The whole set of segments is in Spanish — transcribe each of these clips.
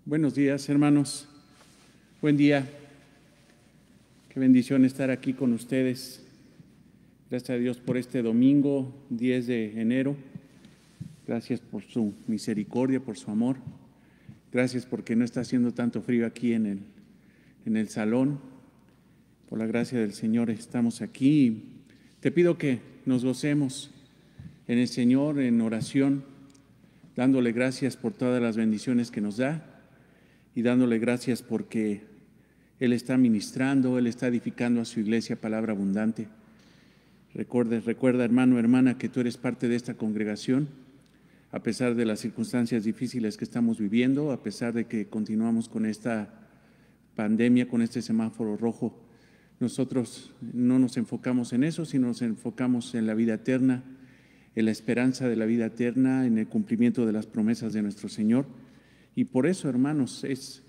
Buenos días, hermanos. Buen día. Qué bendición estar aquí con ustedes. Gracias a Dios por este domingo, 10 de enero. Gracias por su misericordia, por su amor. Gracias porque no está haciendo tanto frío aquí en el salón. Por la gracia del Señor estamos aquí. Te pido que nos gocemos en el Señor en oración, dándole gracias por todas las bendiciones que nos da y dándole gracias porque Él está ministrando, Él está edificando a su iglesia palabra abundante. Recuerda, hermano, hermana, que tú eres parte de esta congregación, a pesar de las circunstancias difíciles que estamos viviendo, a pesar de que continuamos con esta pandemia, con este semáforo rojo. Nosotros no nos enfocamos en eso, sino nos enfocamos en la vida eterna, en la esperanza de la vida eterna, en el cumplimiento de las promesas de nuestro Señor. Y por eso, hermanos, es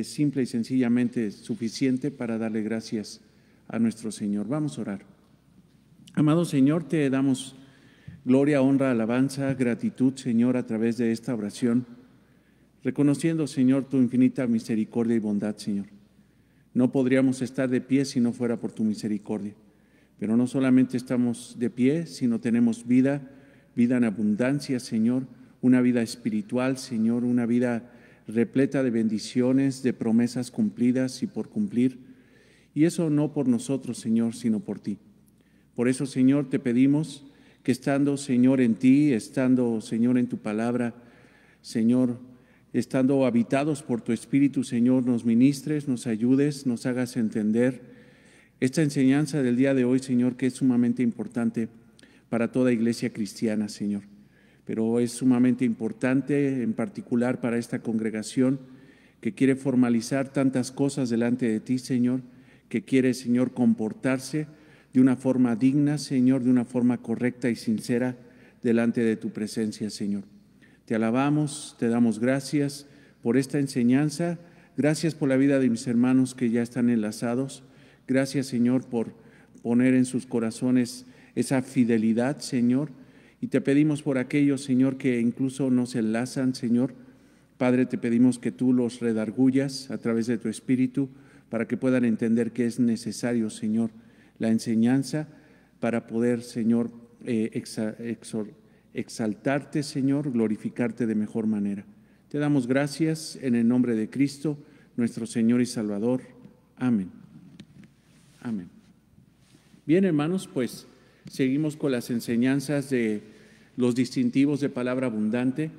simple y sencillamente suficiente para darle gracias a nuestro Señor. Vamos a orar. Amado Señor, te damos gloria, honra, alabanza, gratitud, Señor, a través de esta oración, reconociendo, Señor, tu infinita misericordia y bondad, Señor. No podríamos estar de pie si no fuera por tu misericordia, pero no solamente estamos de pie, sino tenemos vida en abundancia, Señor, una vida espiritual, Señor, una vida repleta de bendiciones, de promesas cumplidas y por cumplir. Y eso no por nosotros, Señor, sino por ti. Por eso, Señor, te pedimos que estando, Señor, en ti, estando, Señor, en tu palabra, Señor, estando habitados por tu Espíritu, Señor, nos ministres, nos ayudes, nos hagas entender esta enseñanza del día de hoy, Señor, que es sumamente importante para toda iglesia cristiana, Señor. Pero es sumamente importante, en particular para esta congregación que quiere formalizar tantas cosas delante de ti, Señor, que quiere, Señor, comportarse de una forma digna, Señor, de una forma correcta y sincera delante de tu presencia, Señor. Te alabamos, te damos gracias por esta enseñanza, gracias por la vida de mis hermanos que ya están enlazados, gracias, Señor, por poner en sus corazones esa fidelidad, Señor, y te pedimos por aquellos, Señor, que incluso no se enlazan, Señor. Padre, te pedimos que tú los redargullas a través de tu Espíritu para que puedan entender que es necesario, Señor, la enseñanza para poder, Señor, exaltarte, Señor, glorificarte de mejor manera. Te damos gracias en el nombre de Cristo, nuestro Señor y Salvador. Amén. Amén. Bien, hermanos, pues seguimos con las enseñanzas de los distintivos de palabra abundante.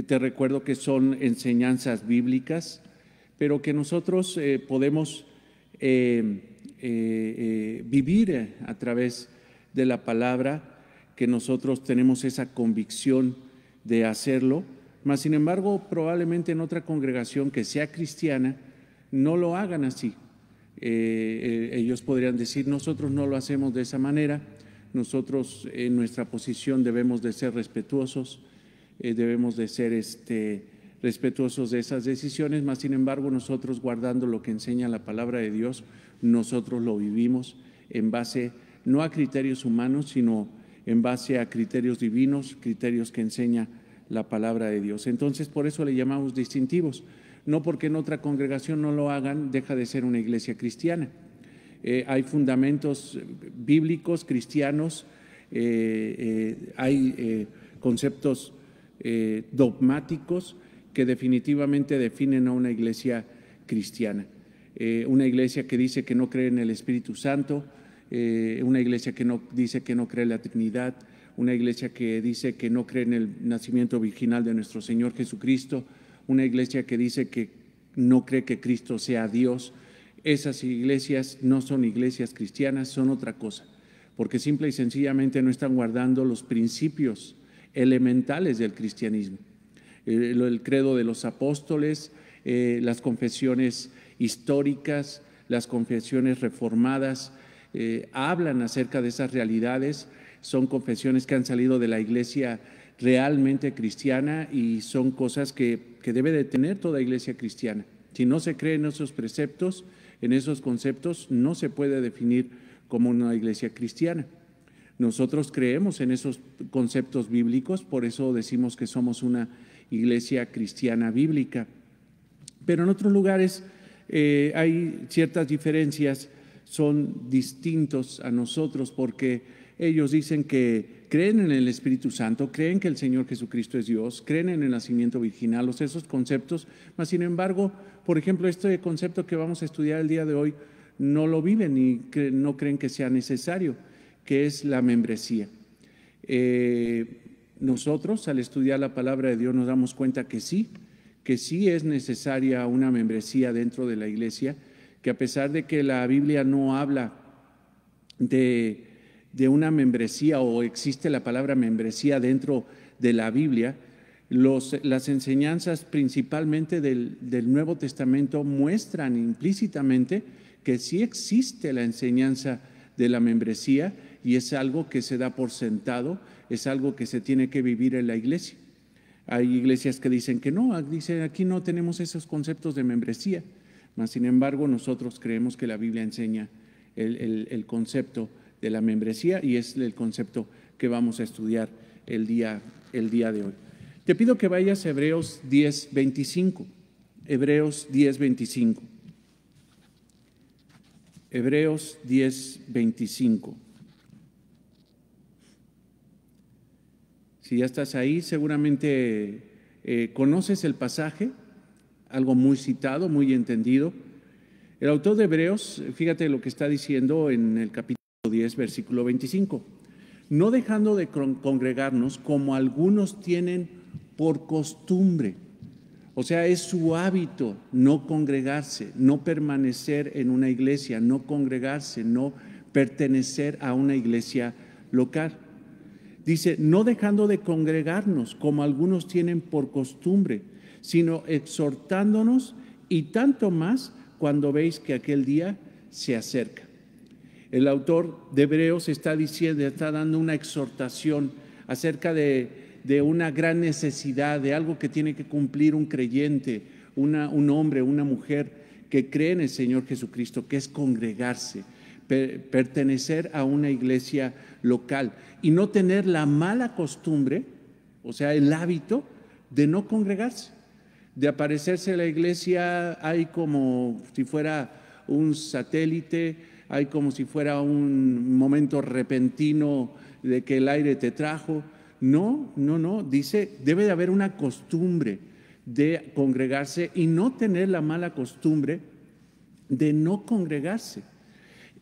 Te recuerdo que son enseñanzas bíblicas, pero que nosotros podemos vivir a través de la palabra, que nosotros tenemos esa convicción de hacerlo, mas sin embargo probablemente en otra congregación que sea cristiana no lo hagan así. Ellos podrían decir, nosotros no lo hacemos de esa manera, nosotros en nuestra posición debemos de ser respetuosos, debemos de ser respetuosos de esas decisiones, mas sin embargo nosotros, guardando lo que enseña la palabra de Dios, nosotros lo vivimos en base no a criterios humanos, sino en base a criterios divinos, criterios que enseña la palabra de Dios. Entonces, por eso le llamamos distintivos. No porque en otra congregación no lo hagan, deja de ser una iglesia cristiana. Hay fundamentos bíblicos cristianos, hay conceptos dogmáticos que definitivamente definen a una iglesia cristiana. Una iglesia que dice que no cree en el Espíritu Santo, una iglesia que no dice que no cree en la Trinidad, una iglesia que dice que no cree en el nacimiento virginal de nuestro Señor Jesucristo, una iglesia que dice que no cree que Cristo sea Dios. Esas iglesias no son iglesias cristianas, son otra cosa, porque simple y sencillamente no están guardando los principios elementales del cristianismo. El credo de los apóstoles, las confesiones históricas, las confesiones reformadas, hablan acerca de esas realidades. Son confesiones que han salido de la iglesia realmente cristiana y son cosas que debe de tener toda iglesia cristiana. Si no se cree en esos preceptos, en esos conceptos, no se puede definir como una iglesia cristiana. Nosotros creemos en esos conceptos bíblicos, por eso decimos que somos una iglesia cristiana bíblica. Pero en otros lugares hay ciertas diferencias, son distintos a nosotros porque ellos dicen que creen en el Espíritu Santo, creen que el Señor Jesucristo es Dios, creen en el nacimiento virginal, esos conceptos, mas sin embargo, por ejemplo, este concepto que vamos a estudiar el día de hoy, no lo viven y no creen que sea necesario, que es la membresía. Nosotros, al estudiar la palabra de Dios, nos damos cuenta que sí es necesaria una membresía dentro de la iglesia, que a pesar de que la Biblia no habla de una membresía o existe la palabra membresía dentro de la Biblia, las enseñanzas principalmente del Nuevo Testamento muestran implícitamente que sí existe la enseñanza de la membresía y es algo que se da por sentado, es algo que se tiene que vivir en la iglesia. Hay iglesias que dicen que no, dicen aquí no tenemos esos conceptos de membresía, mas sin embargo nosotros creemos que la Biblia enseña el concepto de la membresía y es el concepto que vamos a estudiar el día de hoy. Te pido que vayas a Hebreos 10:25. Hebreos 10:25. Hebreos 10:25. Si ya estás ahí, seguramente conoces el pasaje, algo muy citado, muy entendido. El autor de Hebreos, fíjate lo que está diciendo en el capítulo 10, versículo 25. No dejando de congregarnos como algunos tienen por costumbre. O sea, es su hábito no congregarse, no permanecer en una iglesia, no congregarse, no pertenecer a una iglesia local. Dice, no dejando de congregarnos como algunos tienen por costumbre, sino exhortándonos y tanto más cuando veis que aquel día se acerca. El autor de Hebreos está dando una exhortación acerca de una gran necesidad, de algo que tiene que cumplir un creyente, un hombre, una mujer que cree en el Señor Jesucristo, que es congregarse, pertenecer a una iglesia local y no tener la mala costumbre, o sea, el hábito de no congregarse, de aparecerse en la iglesia, hay como si fuera un satélite, hay como si fuera un momento repentino de que el aire te trajo. No, dice, debe de haber una costumbre de congregarse y no tener la mala costumbre de no congregarse.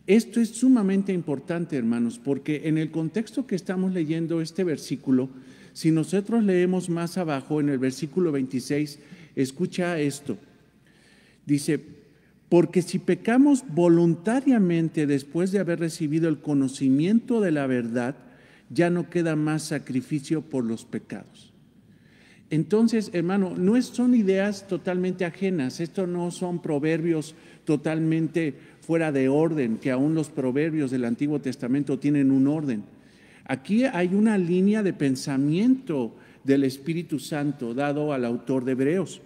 Esto es sumamente importante, hermanos, porque en el contexto que estamos leyendo este versículo, si nosotros leemos más abajo en el versículo 26, escucha esto. Dice, porque si pecamos voluntariamente después de haber recibido el conocimiento de la verdad, ya no queda más sacrificio por los pecados. Entonces, hermano, no son ideas totalmente ajenas, esto no son proverbios totalmente fuera de orden, que aún los proverbios del Antiguo Testamento tienen un orden. Aquí hay una línea de pensamiento del Espíritu Santo dado al autor de Hebreos.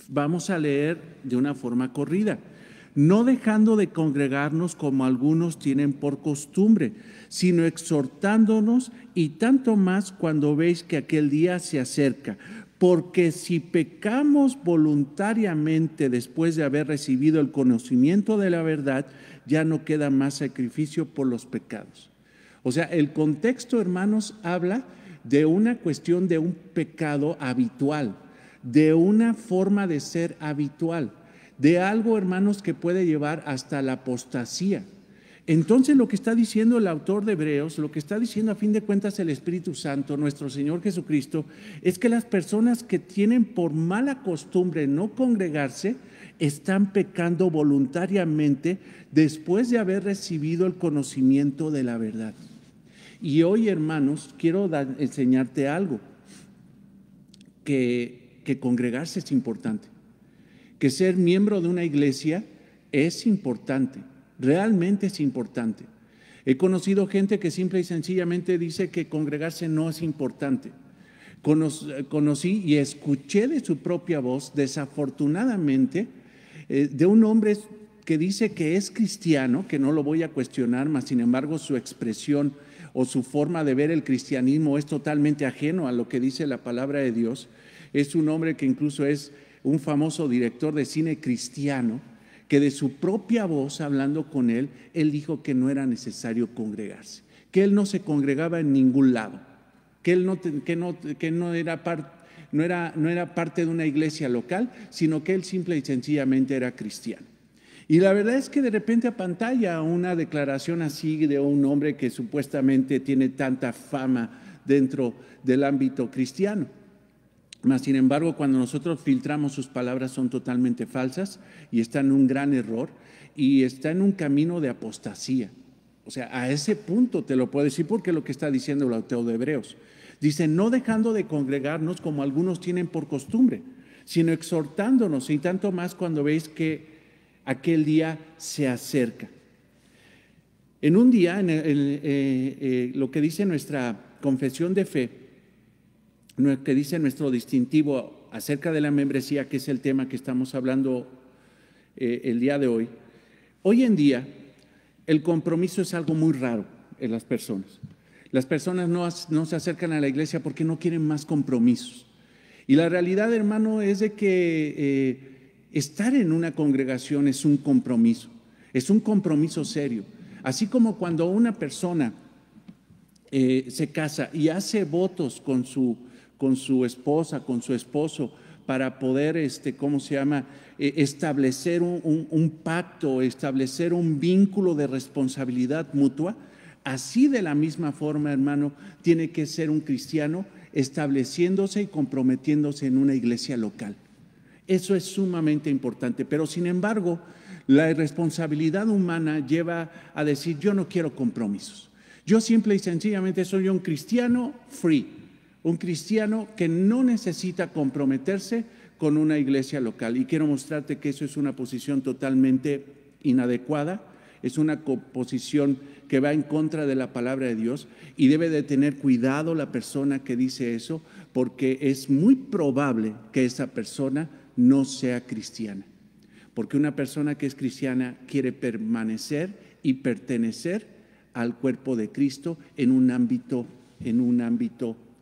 Vamos a leer de una forma corrida. No dejando de congregarnos como algunos tienen por costumbre, sino exhortándonos y tanto más cuando veis que aquel día se acerca. Porque si pecamos voluntariamente después de haber recibido el conocimiento de la verdad, ya no queda más sacrificio por los pecados. O sea, el contexto, hermanos, habla de una cuestión de un pecado habitual, de una forma de ser habitual, de algo, hermanos, que puede llevar hasta la apostasía. Entonces, lo que está diciendo el autor de Hebreos, lo que está diciendo a fin de cuentas el Espíritu Santo, nuestro Señor Jesucristo, es que las personas que tienen por mala costumbre no congregarse, están pecando voluntariamente después de haber recibido el conocimiento de la verdad. Y hoy, hermanos, quiero enseñarte algo, que congregarse es importante, que ser miembro de una iglesia es importante, realmente es importante. He conocido gente que simple y sencillamente dice que congregarse no es importante. Conocí y escuché de su propia voz, desafortunadamente, de un hombre que dice que es cristiano, que no lo voy a cuestionar, mas sin embargo su expresión o su forma de ver el cristianismo es totalmente ajeno a lo que dice la palabra de Dios. Es un hombre que incluso es un famoso director de cine cristiano, que de su propia voz, hablando con él dijo que no era necesario congregarse, que él no se congregaba en ningún lado, que él no era parte de una iglesia local, sino que él simple y sencillamente era cristiano. Y la verdad es que de repente apantalla una declaración así de un hombre que supuestamente tiene tanta fama dentro del ámbito cristiano. Mas, sin embargo, cuando nosotros filtramos sus palabras son totalmente falsas y está en un gran error y está en un camino de apostasía. O sea, a ese punto te lo puedo decir porque es lo que está diciendo el autor de Hebreos. Dice, no dejando de congregarnos como algunos tienen por costumbre, sino exhortándonos, y tanto más cuando veis que aquel día se acerca. En un día, lo que dice nuestra confesión de fe, lo que dice nuestro distintivo acerca de la membresía, que es el tema que estamos hablando el día de hoy. Hoy en día, el compromiso es algo muy raro en las personas. Las personas no se acercan a la iglesia porque no quieren más compromisos. Y la realidad, hermano, es de que estar en una congregación es un compromiso serio. Así como cuando una persona se casa y hace votos con su esposa, con su esposo, para poder, establecer un pacto, establecer un vínculo de responsabilidad mutua. Así de la misma forma, hermano, tiene que ser un cristiano estableciéndose y comprometiéndose en una iglesia local. Eso es sumamente importante, pero sin embargo, la irresponsabilidad humana lleva a decir, yo no quiero compromisos. Yo simple y sencillamente soy un cristiano free, un cristiano que no necesita comprometerse con una iglesia local. Y quiero mostrarte que eso es una posición totalmente inadecuada, es una posición que va en contra de la palabra de Dios y debe de tener cuidado la persona que dice eso, porque es muy probable que esa persona no sea cristiana. Porque una persona que es cristiana quiere permanecer y pertenecer al cuerpo de Cristo en un ámbito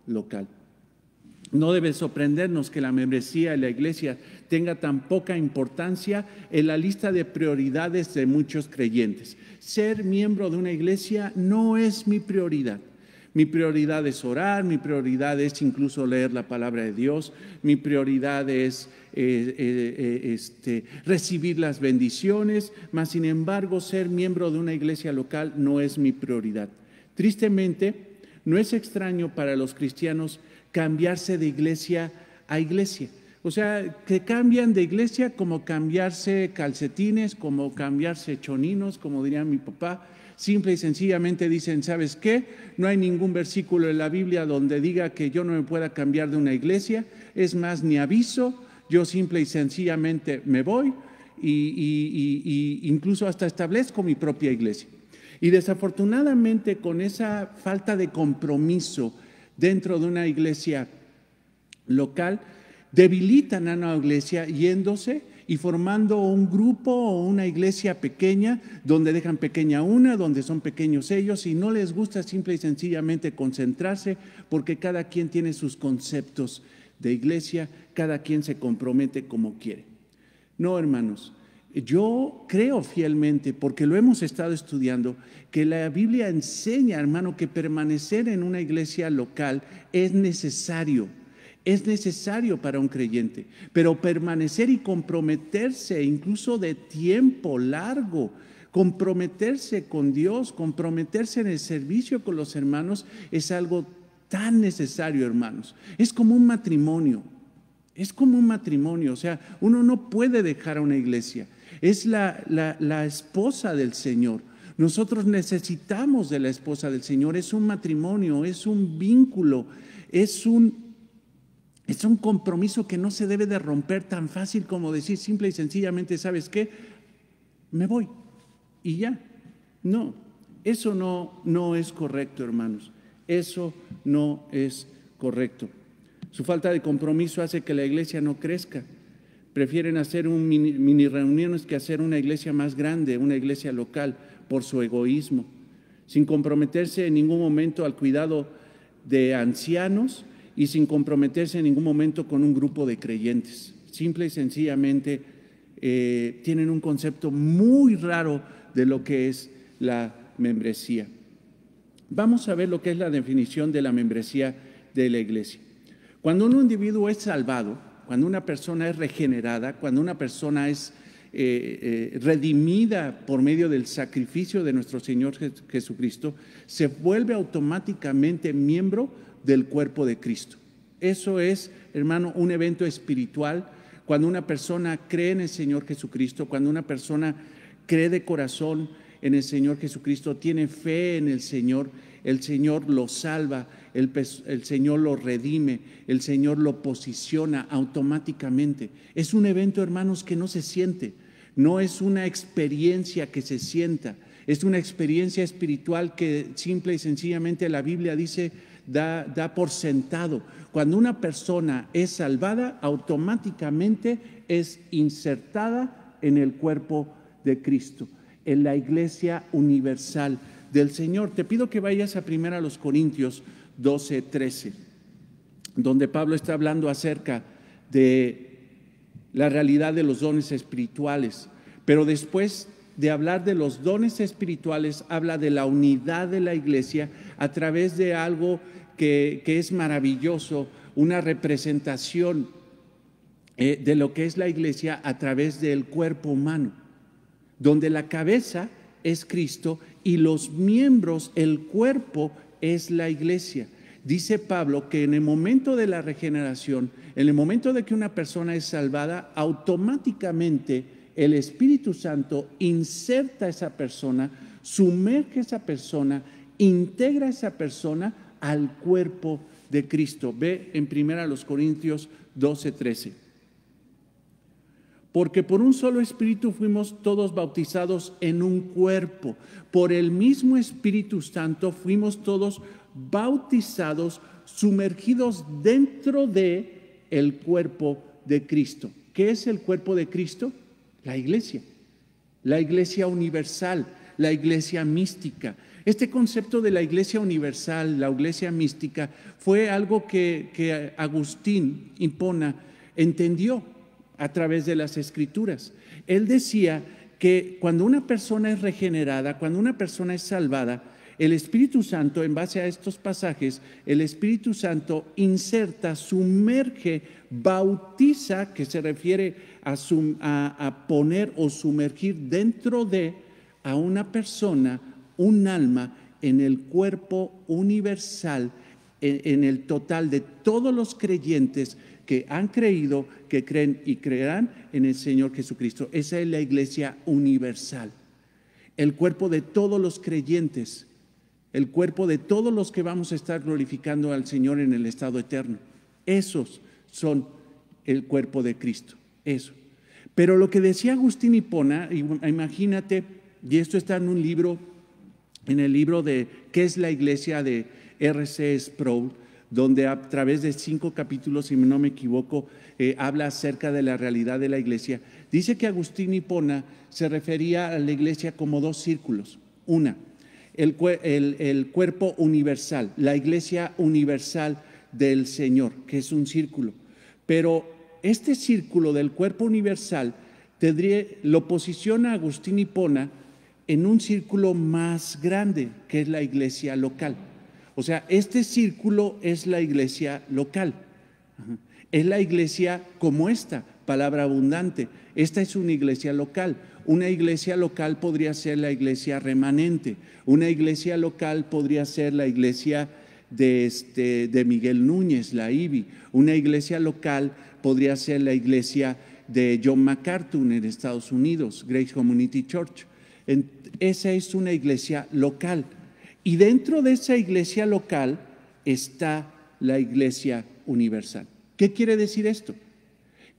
local. No debe sorprendernos que la membresía de la iglesia tenga tan poca importancia en la lista de prioridades de muchos creyentes. Ser miembro de una iglesia no es mi prioridad. Mi prioridad es orar, mi prioridad es incluso leer la palabra de Dios, mi prioridad es recibir las bendiciones, mas sin embargo ser miembro de una iglesia local no es mi prioridad. Tristemente, no es extraño para los cristianos cambiarse de iglesia a iglesia. O sea, que cambian de iglesia como cambiarse calcetines, como cambiarse choninos, como diría mi papá. Simple y sencillamente dicen, ¿sabes qué? No hay ningún versículo en la Biblia donde diga que yo no me pueda cambiar de una iglesia. Es más, ni aviso, yo simple y sencillamente me voy y incluso hasta establezco mi propia iglesia. Y desafortunadamente con esa falta de compromiso dentro de una iglesia local, debilitan a una iglesia yéndose y formando un grupo o una iglesia pequeña, donde dejan pequeña una, donde son pequeños ellos y no les gusta simple y sencillamente concentrarse porque cada quien tiene sus conceptos de iglesia, cada quien se compromete como quiere. No, hermanos, yo creo fielmente, porque lo hemos estado estudiando, que la Biblia enseña, hermano, que permanecer en una iglesia local es necesario para un creyente, pero permanecer y comprometerse incluso de tiempo largo, comprometerse con Dios, comprometerse en el servicio con los hermanos es algo tan necesario, hermanos. Es como un matrimonio, o sea, uno no puede dejar a una iglesia. Es la esposa del Señor. Nosotros necesitamos de la esposa del Señor. Es un matrimonio, es un vínculo, es un compromiso que no se debe de romper tan fácil como decir simple y sencillamente, ¿sabes qué? Me voy y ya. No, eso no es correcto, hermanos. Eso no es correcto. Su falta de compromiso hace que la iglesia no crezca. Prefieren hacer mini reuniones que hacer una iglesia más grande, una iglesia local, por su egoísmo, sin comprometerse en ningún momento al cuidado de ancianos y sin comprometerse en ningún momento con un grupo de creyentes. simple y sencillamente tienen un concepto muy raro de lo que es la membresía. Vamos a ver lo que es la definición de la membresía de la iglesia. Cuando un individuo es salvado, cuando una persona es regenerada, cuando una persona es redimida por medio del sacrificio de nuestro Señor Jesucristo, se vuelve automáticamente miembro del cuerpo de Cristo. Eso es, hermano, un evento espiritual. Cuando una persona cree en el Señor Jesucristo, cuando una persona cree de corazón en el Señor Jesucristo, tiene fe en el Señor lo salva, el Señor lo redime, el Señor lo posiciona automáticamente. Es un evento, hermanos, que no se siente, no es una experiencia que se sienta, es una experiencia espiritual que simple y sencillamente la Biblia dice, da por sentado. Cuando una persona es salvada, automáticamente es insertada en el cuerpo de Cristo, en la iglesia universal del Señor. Te pido que vayas a 1 Corintios 12:13, donde Pablo está hablando acerca de la realidad de los dones espirituales, pero después de hablar de los dones espirituales, habla de la unidad de la iglesia a través de algo que es maravilloso, una representación de lo que es la iglesia a través del cuerpo humano, donde la cabeza es Cristo y los miembros, el cuerpo es la iglesia. Dice Pablo que en el momento de la regeneración, en el momento de que una persona es salvada, automáticamente el Espíritu Santo inserta a esa persona, sumerge a esa persona, integra a esa persona al cuerpo de Cristo. Ve en 1 Corintios 12:13. Porque por un solo Espíritu fuimos todos bautizados en un cuerpo. Por el mismo Espíritu Santo fuimos todos bautizados, sumergidos dentro de el cuerpo de Cristo. ¿Qué es el cuerpo de Cristo? La iglesia universal, la iglesia mística. Este concepto de la iglesia universal, la iglesia mística, fue algo que Agustín Hipona entendió a través de las Escrituras. Él decía que cuando una persona es regenerada, cuando una persona es salvada, el Espíritu Santo, en base a estos pasajes, el Espíritu Santo inserta, sumerge, bautiza, que se refiere a poner o sumergir dentro de a una persona, un alma, en el cuerpo universal, en el total de todos los creyentes que han creído, que creen y creerán en el Señor Jesucristo. Esa es la iglesia universal, el cuerpo de todos los creyentes, el cuerpo de todos los que vamos a estar glorificando al Señor en el estado eterno. Esos son el cuerpo de Cristo, eso. Pero lo que decía Agustín Hipona, imagínate, y esto está en un libro, en el libro de ¿Qué es la iglesia?, de R.C. Sproul, donde a través de 5 capítulos, si no me equivoco, habla acerca de la realidad de la iglesia. Dice que Agustín Hipona se refería a la iglesia como 2 círculos. Una, el cuerpo universal, la iglesia universal del Señor, que es un círculo. Pero este círculo del cuerpo universal lo posiciona Agustín Hipona en un círculo más grande, que es la iglesia local. O sea, este círculo es la iglesia local. Es la iglesia como esta, palabra abundante. Esta es una iglesia local. Una iglesia local podría ser la iglesia remanente. Una iglesia local podría ser la iglesia de Miguel Núñez, la IBI. Una iglesia local podría ser la iglesia de John MacArthur en Estados Unidos, Grace Community Church. Esa es una iglesia local. Y dentro de esa iglesia local está la iglesia universal. ¿Qué quiere decir esto?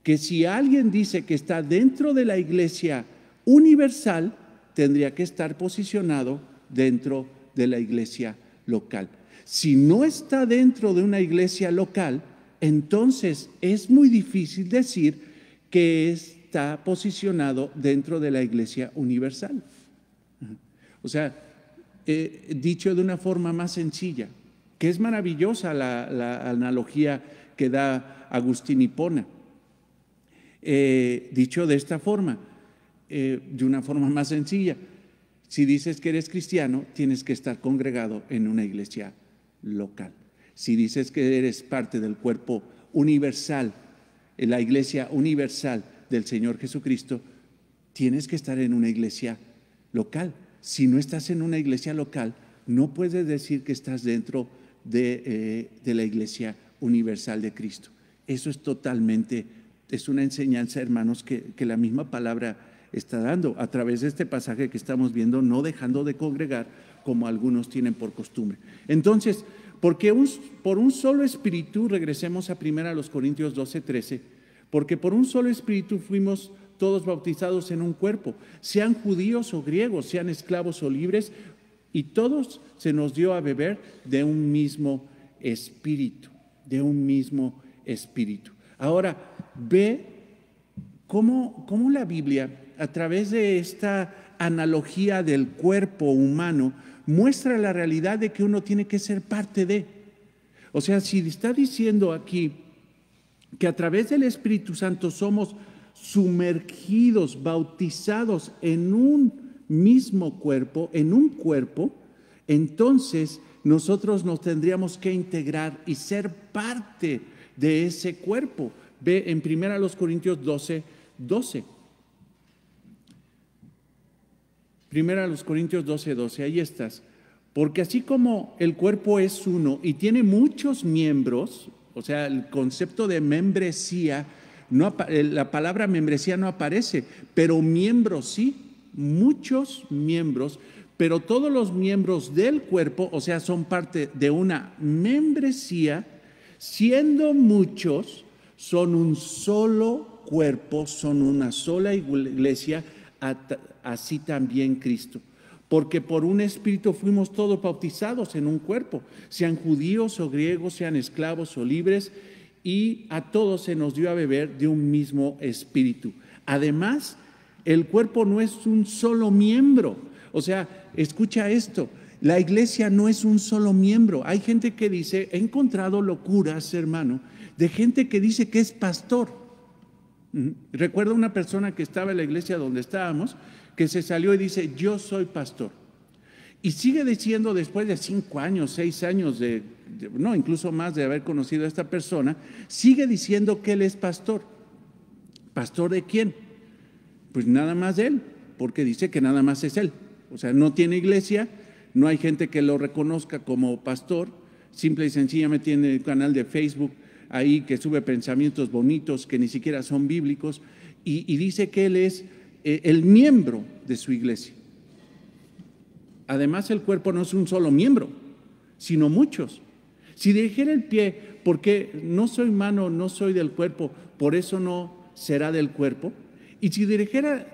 Que si alguien dice que está dentro de la iglesia universal, tendría que estar posicionado dentro de la iglesia local. Si no está dentro de una iglesia local, entonces es muy difícil decir que está posicionado dentro de la iglesia universal. O sea, dicho de una forma más sencilla, que es maravillosa la analogía que da Agustín Hipona. Dicho de esta forma, de una forma más sencilla, si dices que eres cristiano, tienes que estar congregado en una iglesia local. Si dices que eres parte del cuerpo universal, en la iglesia universal del Señor Jesucristo, tienes que estar en una iglesia local. Si no estás en una iglesia local, no puedes decir que estás dentro de la iglesia universal de Cristo. Eso es totalmente, es una enseñanza, hermanos, que la misma palabra está dando a través de este pasaje que estamos viendo, no dejando de congregar como algunos tienen por costumbre. Entonces, porque por un solo espíritu, regresemos a 1 Corintios 12:13, porque por un solo espíritu fuimos todos bautizados en un cuerpo, sean judíos o griegos, sean esclavos o libres, y todos se nos dio a beber de un mismo espíritu, de un mismo espíritu. Ahora, ve cómo la Biblia, a través de esta analogía del cuerpo humano, muestra la realidad de que uno tiene que ser parte de. O sea, si está diciendo aquí que a través del Espíritu Santo somos sumergidos, bautizados en un mismo cuerpo, en un cuerpo, entonces nosotros nos tendríamos que integrar y ser parte de ese cuerpo. Ve en 1 Corintios 12:12. 1 Corintios 12:12, ahí estás. Porque así como el cuerpo es uno y tiene muchos miembros, o sea, el concepto de membresía, la palabra membresía no aparece, pero miembros sí, muchos miembros, pero todos los miembros del cuerpo, o sea, son parte de una membresía, siendo muchos, son un solo cuerpo, son una sola iglesia, así también Cristo. Porque por un espíritu fuimos todos bautizados en un cuerpo, sean judíos o griegos, sean esclavos o libres, y a todos se nos dio a beber de un mismo espíritu. Además, el cuerpo no es un solo miembro. O sea, escucha esto, la iglesia no es un solo miembro. Hay gente que dice, he encontrado locuras, hermano, de gente que dice que es pastor. Recuerdo una persona que estaba en la iglesia donde estábamos, que se salió y dice, yo soy pastor. Y sigue diciendo, después de 5 años, 6 años, no, incluso más de haber conocido a esta persona, sigue diciendo que él es pastor. ¿Pastor de quién? Pues nada más de él, porque dice que nada más es él. O sea, no tiene iglesia, no hay gente que lo reconozca como pastor, simple y sencillamente tiene un canal de Facebook ahí que sube pensamientos bonitos que ni siquiera son bíblicos, y dice que él es el miembro de su iglesia. Además, el cuerpo no es un solo miembro, sino muchos. Si dijera el pie, porque no soy mano, no soy del cuerpo, por eso no será del cuerpo. Y si dijera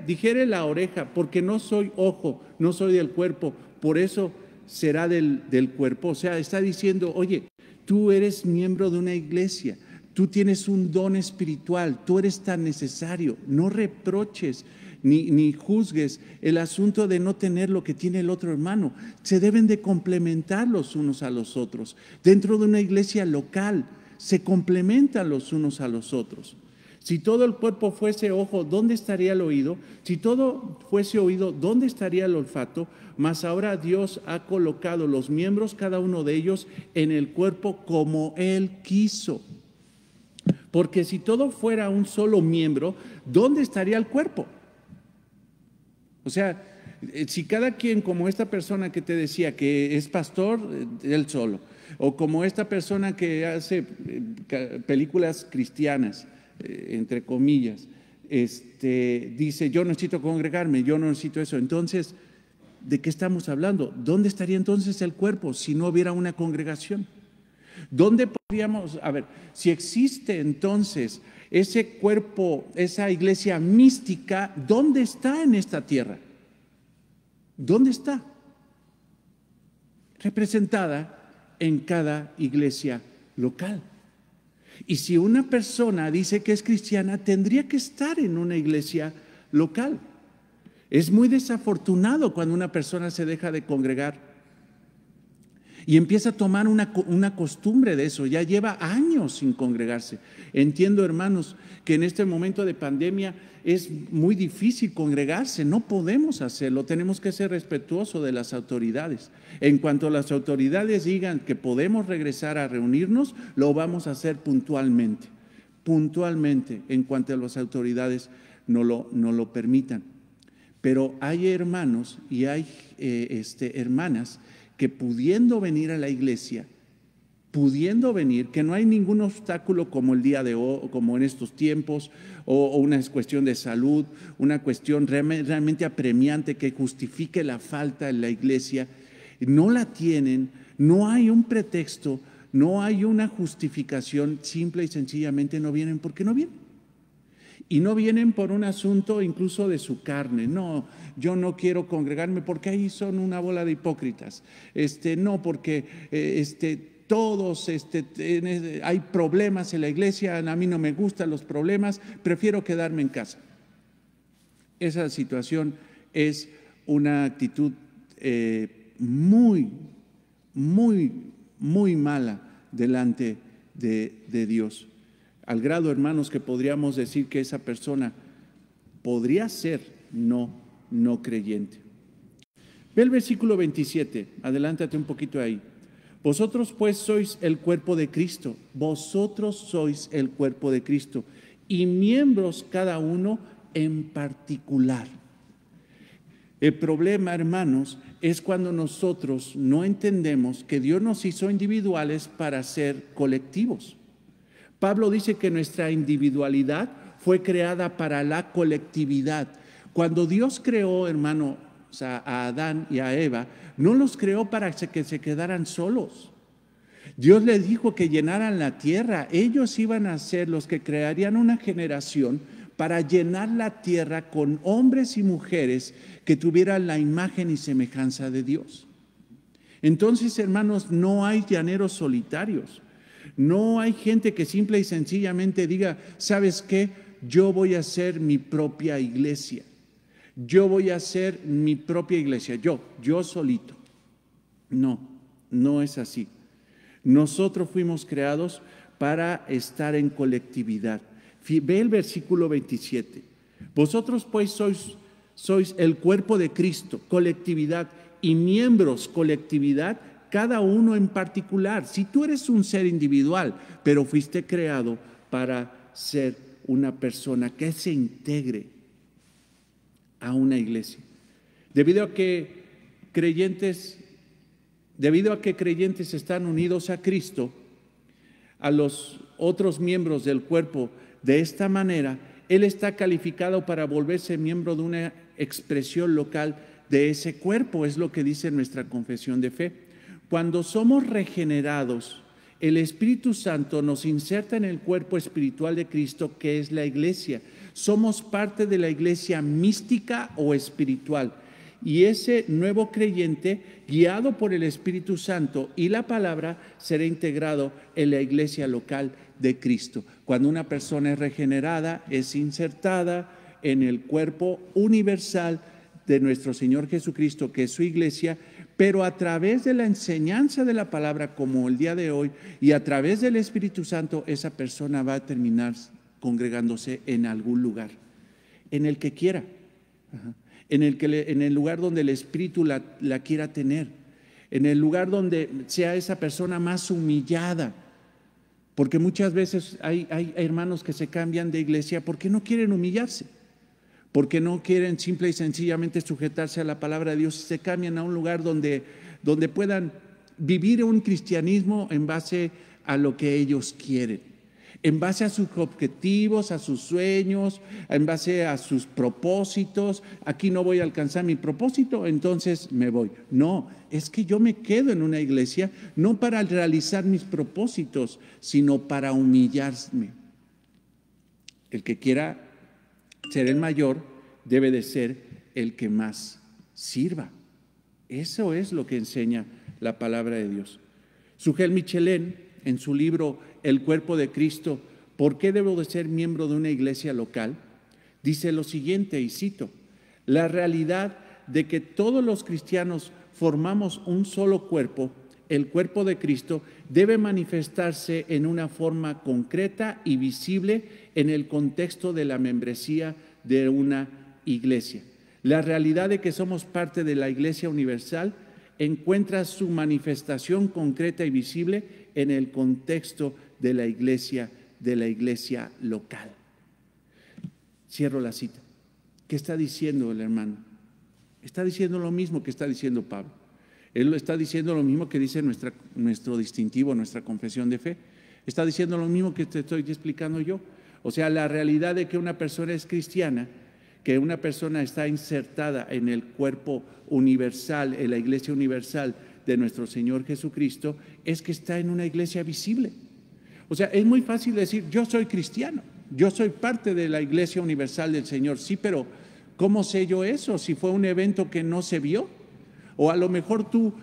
la oreja, porque no soy ojo, no soy del cuerpo, por eso será del cuerpo. O sea, está diciendo, oye, tú eres miembro de una iglesia, tú tienes un don espiritual, tú eres tan necesario, no reproches ni juzgues el asunto de no tener lo que tiene el otro hermano. Se deben de complementar los unos a los otros. Dentro de una iglesia local se complementan los unos a los otros. Si todo el cuerpo fuese ojo, ¿dónde estaría el oído? Si todo fuese oído, ¿dónde estaría el olfato? Mas ahora Dios ha colocado los miembros, cada uno de ellos, en el cuerpo como Él quiso. Porque si todo fuera un solo miembro, ¿dónde estaría el cuerpo? O sea, si cada quien, como esta persona que te decía que es pastor, él solo, o como esta persona que hace películas cristianas, entre comillas, dice, yo necesito congregarme, yo no necesito eso. Entonces, ¿de qué estamos hablando? ¿Dónde estaría entonces el cuerpo si no hubiera una congregación? ¿Dónde podríamos, a ver, si existe entonces ese cuerpo, esa iglesia mística, ¿dónde está en esta tierra? ¿Dónde está? Representada en cada iglesia local. Y si una persona dice que es cristiana, tendría que estar en una iglesia local. Es muy desafortunado cuando una persona se deja de congregar. Y empieza a tomar una costumbre de eso, ya lleva años sin congregarse. Entiendo, hermanos, que en este momento de pandemia es muy difícil congregarse, no podemos hacerlo, tenemos que ser respetuosos de las autoridades. En cuanto las autoridades digan que podemos regresar a reunirnos, lo vamos a hacer puntualmente, en cuanto las autoridades no lo permitan. Pero hay hermanos y hay hermanas que pudiendo venir a la iglesia, que no hay ningún obstáculo como el día de hoy, como en estos tiempos, o una cuestión de salud, una cuestión realmente apremiante que justifique la falta en la iglesia, no la tienen, no hay un pretexto, no hay una justificación, simple y sencillamente no vienen porque no vienen. Y no vienen por un asunto incluso de su carne. No, yo no quiero congregarme porque ahí son una bola de hipócritas. No, porque todos hay problemas en la iglesia, a mí no me gustan los problemas, prefiero quedarme en casa. Esa situación es una actitud muy, muy, muy mala delante de Dios. Al grado, hermanos, que podríamos decir que esa persona podría ser no creyente. Ve el versículo 27, adelántate un poquito ahí. Vosotros pues sois el cuerpo de Cristo, y miembros cada uno en particular. El problema, hermanos, es cuando nosotros no entendemos que Dios nos hizo individuales para ser colectivos. Pablo dice que nuestra individualidad fue creada para la colectividad. Cuando Dios creó, hermano, a Adán y a Eva, no los creó para que se quedaran solos. Dios les dijo que llenaran la tierra. Ellos iban a ser los que crearían una generación para llenar la tierra con hombres y mujeres que tuvieran la imagen y semejanza de Dios. Entonces, hermanos, no hay llaneros solitarios. No hay gente que simple y sencillamente diga, ¿sabes qué? Yo voy a hacer mi propia iglesia. Yo solito. No es así. Nosotros fuimos creados para estar en colectividad. Ve el versículo 27. Vosotros pues sois el cuerpo de Cristo, colectividad, y miembros, colectividad, cada uno en particular. Si tú eres un ser individual, pero fuiste creado para ser una persona que se integre a una iglesia. Debido a que creyentes están unidos a Cristo, a los otros miembros del cuerpo de esta manera, Él está calificado para volverse miembro de una expresión local de ese cuerpo, es lo que dice nuestra confesión de fe. Cuando somos regenerados, el Espíritu Santo nos inserta en el cuerpo espiritual de Cristo, que es la iglesia. Somos parte de la iglesia mística o espiritual. Y ese nuevo creyente, guiado por el Espíritu Santo y la palabra, será integrado en la iglesia local de Cristo. Cuando una persona es regenerada, es insertada en el cuerpo universal de nuestro Señor Jesucristo, que es su iglesia, pero a través de la enseñanza de la palabra, como el día de hoy, y a través del Espíritu Santo, esa persona va a terminar congregándose en algún lugar, en el que quiera. En el lugar donde el Espíritu la quiera tener, en el lugar donde sea esa persona más humillada, porque muchas veces hay hermanos que se cambian de iglesia porque no quieren humillarse, porque no quieren simple y sencillamente sujetarse a la palabra de Dios, se cambian a un lugar donde puedan vivir un cristianismo en base a lo que ellos quieren, en base a sus objetivos, a sus sueños, en base a sus propósitos. Aquí no voy a alcanzar mi propósito, entonces me voy. No, es que yo me quedo en una iglesia no para realizar mis propósitos, sino para humillarme. El que quiera ser el mayor debe de ser el que más sirva. Eso es lo que enseña la palabra de Dios. Sujel Michelén, en su libro El cuerpo de Cristo, ¿por qué debo de ser miembro de una iglesia local?, dice lo siguiente, y cito: la realidad de que todos los cristianos formamos un solo cuerpo el cuerpo de Cristo, debe manifestarse en una forma concreta y visible en el contexto de la membresía de una iglesia. La realidad de que somos parte de la Iglesia Universal encuentra su manifestación concreta y visible en el contexto de la iglesia local. Cierro la cita. ¿Qué está diciendo el hermano? Está diciendo lo mismo que está diciendo Pablo. Él está diciendo lo mismo que dice nuestro distintivo, nuestra confesión de fe. Está diciendo lo mismo que te estoy explicando yo. O sea, la realidad de que una persona es cristiana, que una persona está insertada en el cuerpo universal, en la iglesia universal de nuestro Señor Jesucristo, es que está en una iglesia visible. O sea, es muy fácil decir, yo soy cristiano, yo soy parte de la iglesia universal del Señor. Sí, pero ¿cómo sé yo eso? Si fue un evento que no se vio. O a lo mejor tú,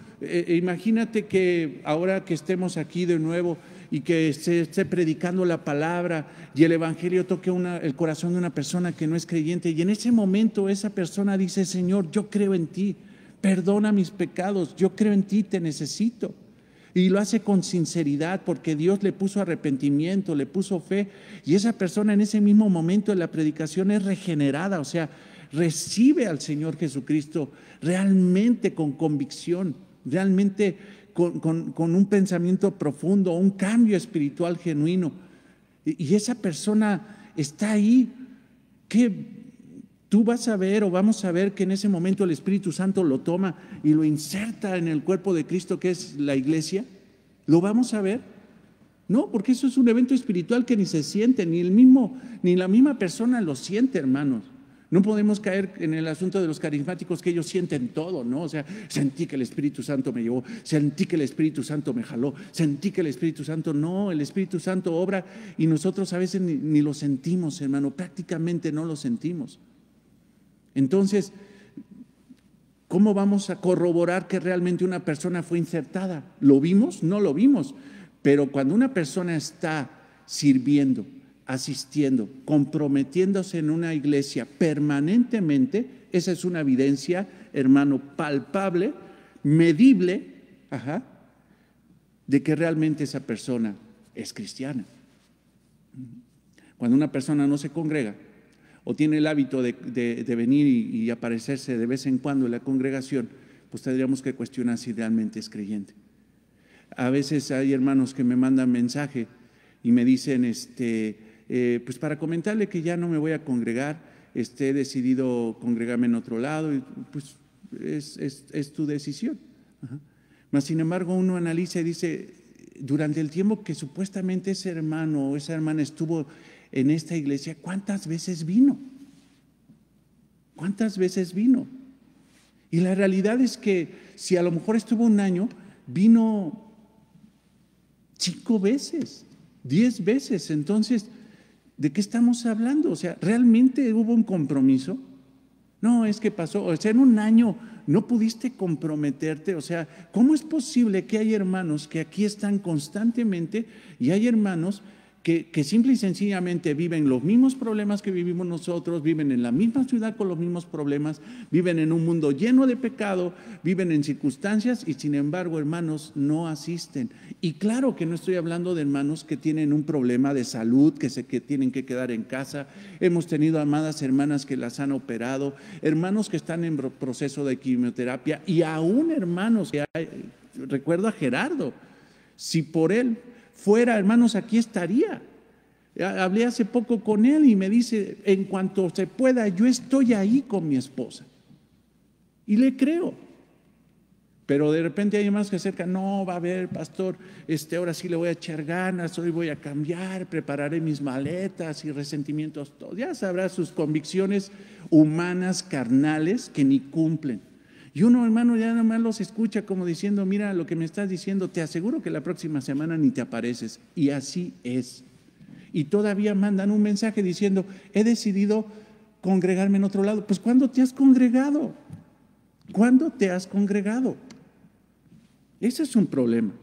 imagínate que ahora que estemos aquí de nuevo y que se esté predicando la palabra y el evangelio toque el corazón de una persona que no es creyente, y en ese momento esa persona dice, Señor, yo creo en ti, perdona mis pecados, yo creo en ti, te necesito. Y lo hace con sinceridad porque Dios le puso arrepentimiento, le puso fe, y esa persona en ese mismo momento de la predicación es regenerada, o sea, recibe al Señor Jesucristo realmente con convicción, realmente con un pensamiento profundo, un cambio espiritual genuino. Y esa persona está ahí, que tú vas a ver o vamos a ver que en ese momento el Espíritu Santo lo toma y lo inserta en el cuerpo de Cristo, que es la iglesia. ¿Lo vamos a ver? No, porque eso es un evento espiritual que ni se siente, ni la misma persona lo siente, hermanos. No podemos caer en el asunto de los carismáticos, que ellos sienten todo, ¿no? O sea, sentí que el Espíritu Santo me llevó, sentí que el Espíritu Santo me jaló, sentí que el Espíritu Santo… No, el Espíritu Santo obra y nosotros a veces ni lo sentimos, hermano, prácticamente no lo sentimos. Entonces, ¿cómo vamos a corroborar que realmente una persona fue insertada? ¿Lo vimos? No lo vimos. Pero cuando una persona está sirviendo, asistiendo, comprometiéndose en una iglesia permanentemente, esa es una evidencia, hermano, palpable, medible, de que realmente esa persona es cristiana. Cuando una persona no se congrega o tiene el hábito de venir y aparecerse de vez en cuando en la congregación, pues tendríamos que cuestionar si realmente es creyente. A veces hay hermanos que me mandan mensaje y me dicen, pues para comentarle que ya no me voy a congregar, he decidido congregarme en otro lado, y pues es tu decisión. Mas sin embargo uno analiza y dice, durante el tiempo que supuestamente ese hermano o esa hermana estuvo en esta iglesia, ¿cuántas veces vino? ¿Cuántas veces vino? Y la realidad es que si a lo mejor estuvo un año, vino 5 veces, 10 veces. Entonces, ¿de qué estamos hablando? O sea, ¿realmente hubo un compromiso? No, es que pasó, o sea, en un año no pudiste comprometerte. O sea, ¿cómo es posible que hay hermanos que aquí están constantemente y hay hermanos que simple y sencillamente viven los mismos problemas que vivimos nosotros, viven en la misma ciudad con los mismos problemas, viven en un mundo lleno de pecado, viven en circunstancias y sin embargo, hermanos, no asisten? Y claro que no estoy hablando de hermanos que tienen un problema de salud, que tienen que quedar en casa. Hemos tenido amadas hermanas que las han operado, hermanos que están en proceso de quimioterapia y aún hermanos que recuerdo a Gerardo, si por él fuera, hermanos, aquí estaría. Hablé hace poco con él y me dice, en cuanto se pueda, yo estoy ahí con mi esposa. Y le creo. Pero de repente hay hermanos que acercan, no, va a ver, pastor, ahora sí le voy a echar ganas, hoy voy a cambiar, prepararé mis maletas y resentimientos, todo. Ya sabrá sus convicciones humanas, carnales, que ni cumplen. Y uno, hermano, ya nada más los escucha como diciendo, mira lo que me estás diciendo, te aseguro que la próxima semana ni te apareces. Y así es. Y todavía mandan un mensaje diciendo, he decidido congregarme en otro lado. Pues ¿cuándo te has congregado? ¿Cuándo te has congregado? Ese es un problema.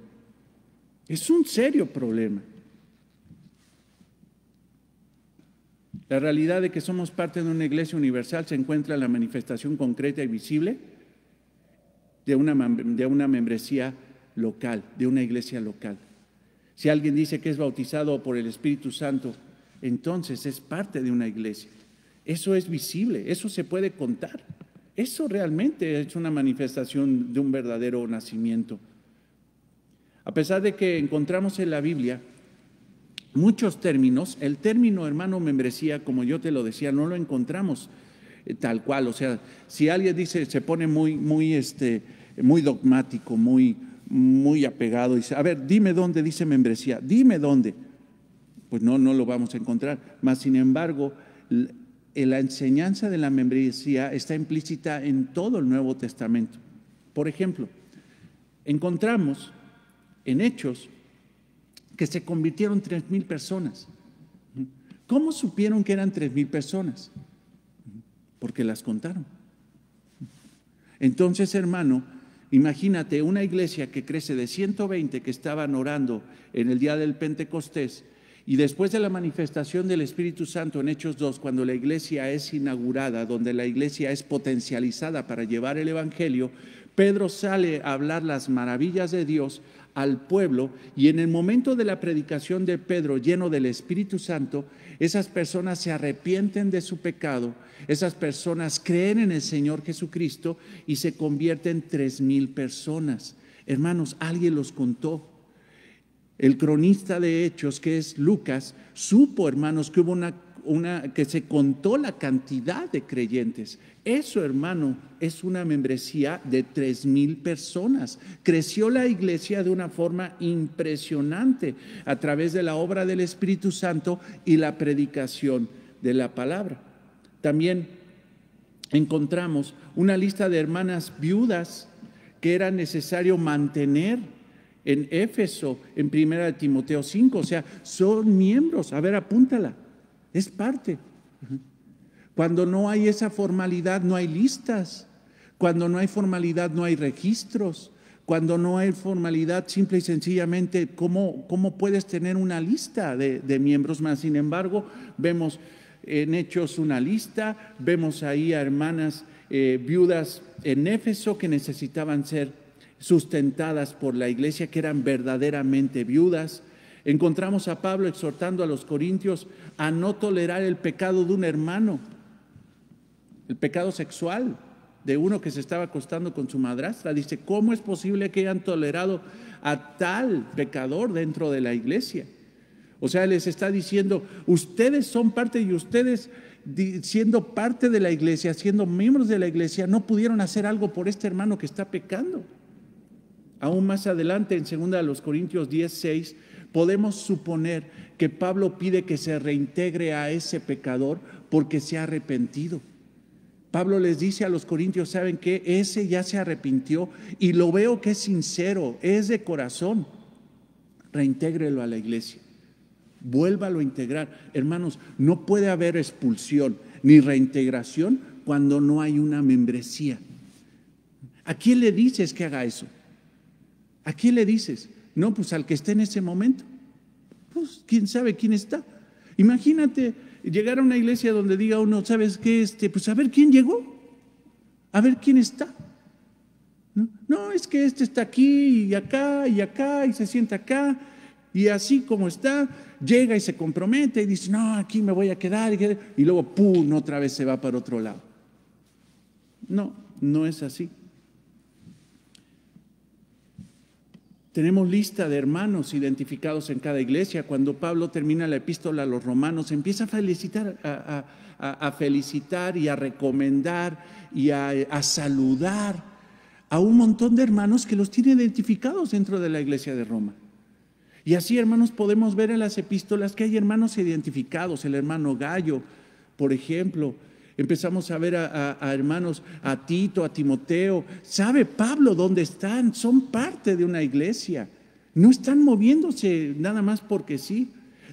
Es un serio problema. La realidad de que somos parte de una iglesia universal se encuentra en la manifestación concreta y visible de una membresía local, de una iglesia local. Si alguien dice que es bautizado por el Espíritu Santo, entonces es parte de una iglesia. Eso es visible, eso se puede contar. Eso realmente es una manifestación de un verdadero nacimiento. A pesar de que encontramos en la Biblia muchos términos, el término, hermano, membresía, como yo te lo decía, no lo encontramos tal cual. O sea, si alguien dice, se pone muy dogmático, muy apegado, dice, a ver, dime dónde dice membresía, dime dónde. Pues no lo vamos a encontrar. Mas, sin embargo, la enseñanza de la membresía está implícita en todo el Nuevo Testamento. Por ejemplo, encontramos en Hechos que se convirtieron 3,000 personas. ¿Cómo supieron que eran 3,000 personas? Porque las contaron. Entonces, hermano, imagínate una iglesia que crece de 120 que estaban orando en el día del Pentecostés, y después de la manifestación del Espíritu Santo en Hechos 2, cuando la iglesia es inaugurada, donde la iglesia es potencializada para llevar el Evangelio, Pedro sale a hablar las maravillas de Dios al pueblo, y en el momento de la predicación de Pedro, lleno del Espíritu Santo, esas personas se arrepienten de su pecado, esas personas creen en el Señor Jesucristo y se convierten 3,000 personas. Hermanos, alguien los contó. El cronista de Hechos, que es Lucas, supo, hermanos, que hubo que se contó la cantidad de creyentes. Eso, hermano, es una membresía de 3,000 personas. Creció la iglesia de una forma impresionante a través de la obra del Espíritu Santo y la predicación de la palabra. También encontramos una lista de hermanas viudas que era necesario mantener en Éfeso, en 1 Timoteo 5, o sea, son miembros. A ver, apúntala, es parte. Cuando no hay esa formalidad, no hay listas. Cuando no hay formalidad, no hay registros. Cuando no hay formalidad, simple y sencillamente, ¿cómo puedes tener una lista de miembros más? Sin embargo, vemos en Hechos una lista, vemos ahí a hermanas viudas en Éfeso que necesitaban ser sustentadas por la iglesia, que eran verdaderamente viudas. Encontramos a Pablo exhortando a los corintios a no tolerar el pecado de un hermano, el pecado sexual de uno que se estaba acostando con su madrastra. Dice, ¿cómo es posible que hayan tolerado a tal pecador dentro de la iglesia? O sea, les está diciendo, ustedes son parte, y ustedes, siendo parte de la iglesia, siendo miembros de la iglesia, no pudieron hacer algo por este hermano que está pecando. Aún más adelante, en 2 Corintios 10:6, podemos suponer que Pablo pide que se reintegre a ese pecador porque se ha arrepentido. Pablo les dice a los corintios, ¿saben qué? Ese ya se arrepintió y lo veo que es sincero, es de corazón. Reintégrelo a la iglesia, vuélvalo a integrar. Hermanos, no puede haber expulsión ni reintegración cuando no hay una membresía. ¿A quién le dices que haga eso? ¿A quién le dices? No, pues al que esté en ese momento. Pues quién sabe quién está. Imagínate llegar a una iglesia donde diga uno, ¿sabes qué? Pues a ver quién llegó, a ver quién está. No, es que este está aquí y acá y se sienta acá, y así como está, llega y se compromete y dice, no, aquí me voy a quedar, y luego, ¡pum!, otra vez se va para otro lado. No es así. Tenemos lista de hermanos identificados en cada iglesia. Cuando Pablo termina la epístola a los romanos, empieza a felicitar y a recomendar y a saludar a un montón de hermanos que los tiene identificados dentro de la iglesia de Roma. Y así, hermanos, podemos ver en las epístolas que hay hermanos identificados. El hermano Gallo, por ejemplo. Empezamos a ver a hermanos, a Tito, a Timoteo. ¿Sabe Pablo dónde están? Son parte de una iglesia. No están moviéndose nada más porque sí.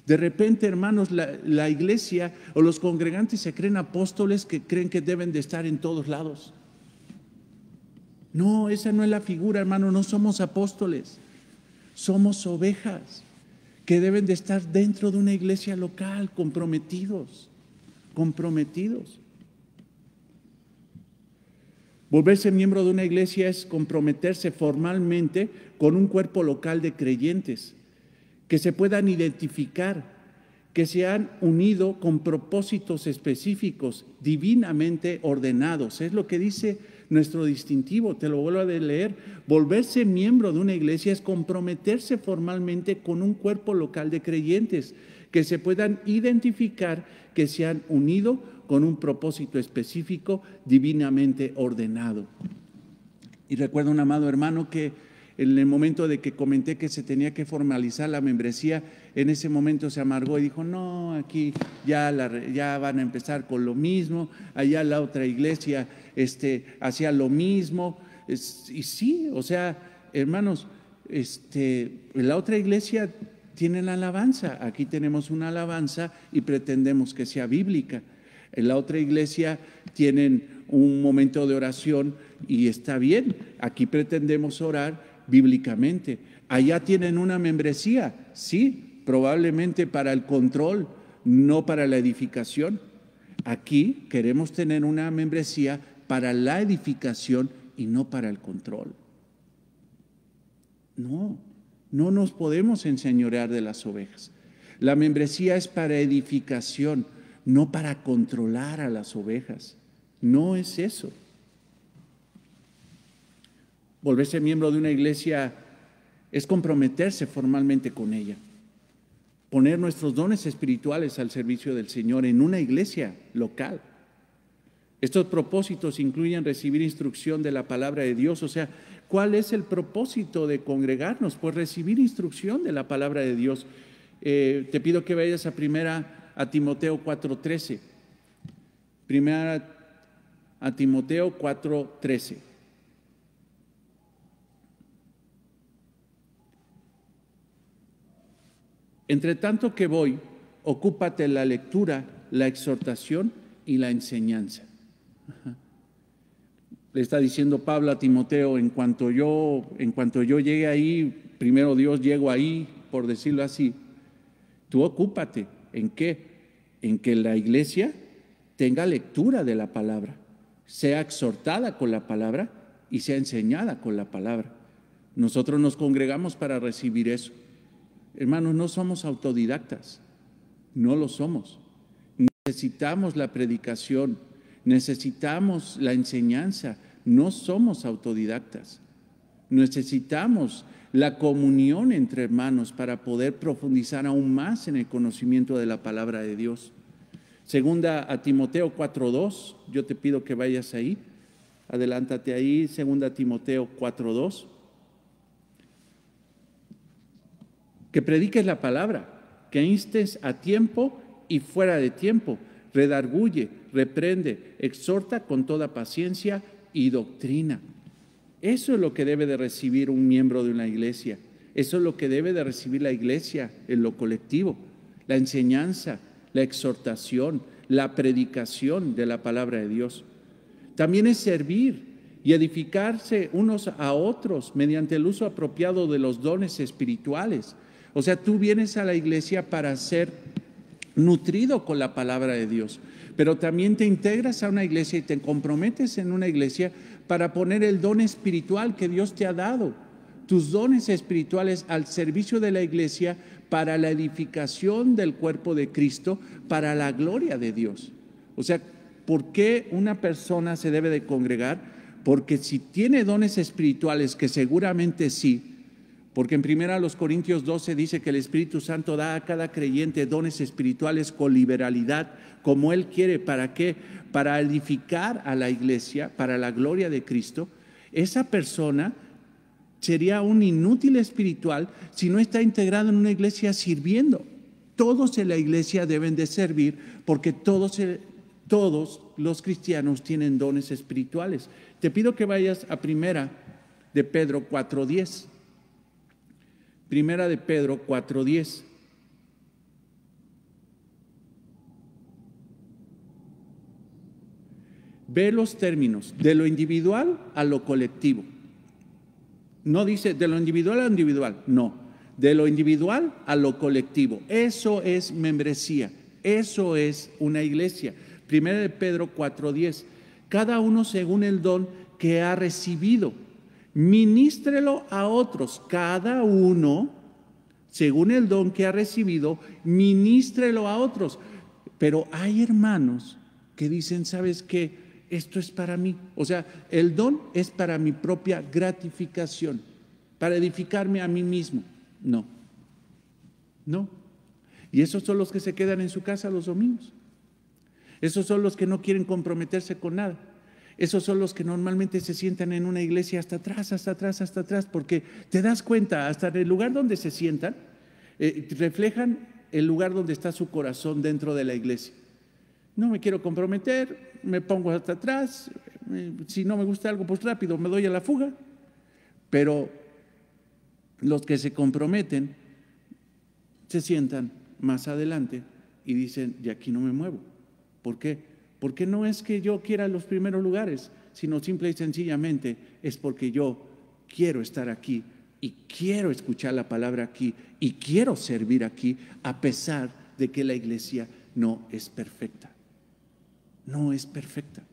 De repente, hermanos, la iglesia o los congregantes se creen apóstoles que creen que deben de estar en todos lados. No, esa no es la figura, hermano. No somos apóstoles. Somos ovejas que deben de estar dentro de una iglesia local, comprometidos. Volverse miembro de una iglesia es comprometerse formalmente con un cuerpo local de creyentes que se puedan identificar, que se han unido con propósitos específicos, divinamente ordenados. Es lo que dice nuestro distintivo, te lo vuelvo a leer. Volverse miembro de una iglesia es comprometerse formalmente con un cuerpo local de creyentes que se puedan identificar, que se han unido con un propósito específico, divinamente ordenado. Y recuerdo un amado hermano que en el momento de que comenté que se tenía que formalizar la membresía, en ese momento se amargó y dijo, no, aquí ya van a empezar con lo mismo, allá la otra iglesia hacía lo mismo. Y sí, o sea, hermanos, la otra iglesia tiene la alabanza, aquí tenemos una alabanza y pretendemos que sea bíblica. En la otra iglesia tienen un momento de oración y está bien, aquí pretendemos orar bíblicamente. Allá tienen una membresía, sí, probablemente para el control, no para la edificación. Aquí queremos tener una membresía para la edificación y no para el control. No nos podemos enseñorear de las ovejas. La membresía es para edificación, no para controlar a las ovejas. No es eso. Volverse miembro de una iglesia es comprometerse formalmente con ella, poner nuestros dones espirituales al servicio del Señor en una iglesia local. Estos propósitos incluyen recibir instrucción de la palabra de Dios. O sea, ¿cuál es el propósito de congregarnos? Pues recibir instrucción de la palabra de Dios. Te pido que vayas a Timoteo 4:13. Primera a Timoteo 4:13. Entre tanto que voy, ocúpate la lectura, la exhortación y la enseñanza. Le está diciendo Pablo a Timoteo, en cuanto yo llegue ahí, primero Dios, llego ahí, por decirlo así, tú ocúpate. ¿En qué? En que la iglesia tenga lectura de la palabra, sea exhortada con la palabra y sea enseñada con la palabra. Nosotros nos congregamos para recibir eso. Hermanos, no somos autodidactas, no lo somos. Necesitamos la predicación, necesitamos la enseñanza, no somos autodidactas. Necesitamos la comunión entre hermanos para poder profundizar aún más en el conocimiento de la palabra de Dios. Segunda a Timoteo 4:2, yo te pido que vayas ahí, adelántate ahí, segunda a Timoteo 4:2. Que prediques la palabra, que instes a tiempo y fuera de tiempo, redarguye, reprende, exhorta con toda paciencia y doctrina. Eso es lo que debe de recibir un miembro de una iglesia. Eso es lo que debe de recibir la iglesia en lo colectivo. La enseñanza, la exhortación, la predicación de la palabra de Dios. También es servir y edificarse unos a otros mediante el uso apropiado de los dones espirituales. O sea, tú vienes a la iglesia para ser nutrido con la palabra de Dios, pero también te integras a una iglesia y te comprometes en una iglesia para poner el don espiritual que Dios te ha dado, tus dones espirituales al servicio de la iglesia para la edificación del cuerpo de Cristo, para la gloria de Dios. O sea, ¿por qué una persona se debe de congregar? Porque si tiene dones espirituales, que seguramente sí, porque en 1 Corintios 12 dice que el Espíritu Santo da a cada creyente dones espirituales con liberalidad, como Él quiere. ¿Para qué? Para edificar a la iglesia, para la gloria de Cristo. Esa persona sería un inútil espiritual si no está integrado en una iglesia sirviendo. Todos en la iglesia deben de servir, porque todos los cristianos tienen dones espirituales. Te pido que vayas a Primera de Pedro 4:10. Primera de Pedro 4:10. Ve los términos de lo individual a lo colectivo. No dice de lo individual a lo individual, no. De lo individual a lo colectivo. Eso es membresía, eso es una iglesia. Primera de Pedro 4:10. Cada uno según el don que ha recibido. Ministrelo a otros, cada uno, según el don que ha recibido, ministrelo a otros. Pero hay hermanos que dicen, ¿sabes qué? Esto es para mí. O sea, el don es para mi propia gratificación, para edificarme a mí mismo. No, no. Y esos son los que se quedan en su casa los domingos. Esos son los que no quieren comprometerse con nada. Esos son los que normalmente se sientan en una iglesia hasta atrás, hasta atrás, hasta atrás, porque te das cuenta, hasta en el lugar donde se sientan, reflejan el lugar donde está su corazón dentro de la iglesia. No me quiero comprometer, me pongo hasta atrás, si no me gusta algo, pues rápido me doy a la fuga. Pero los que se comprometen se sientan más adelante y dicen, de aquí no me muevo. ¿Por qué? Porque no es que yo quiera los primeros lugares, sino simple y sencillamente es porque yo quiero estar aquí y quiero escuchar la palabra aquí y quiero servir aquí, a pesar de que la iglesia no es perfecta. No es perfecta.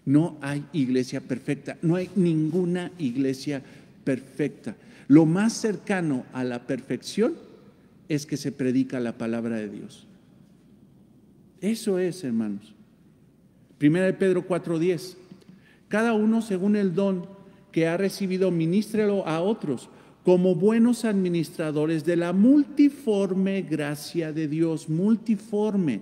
No hay iglesia perfecta. No hay ninguna iglesia perfecta. Lo más cercano a la perfección es que se predica la palabra de Dios. Eso es, hermanos. Primera de Pedro 4:10. Cada uno según el don que ha recibido, ministrelo a otros como buenos administradores de la multiforme gracia de Dios. Multiforme.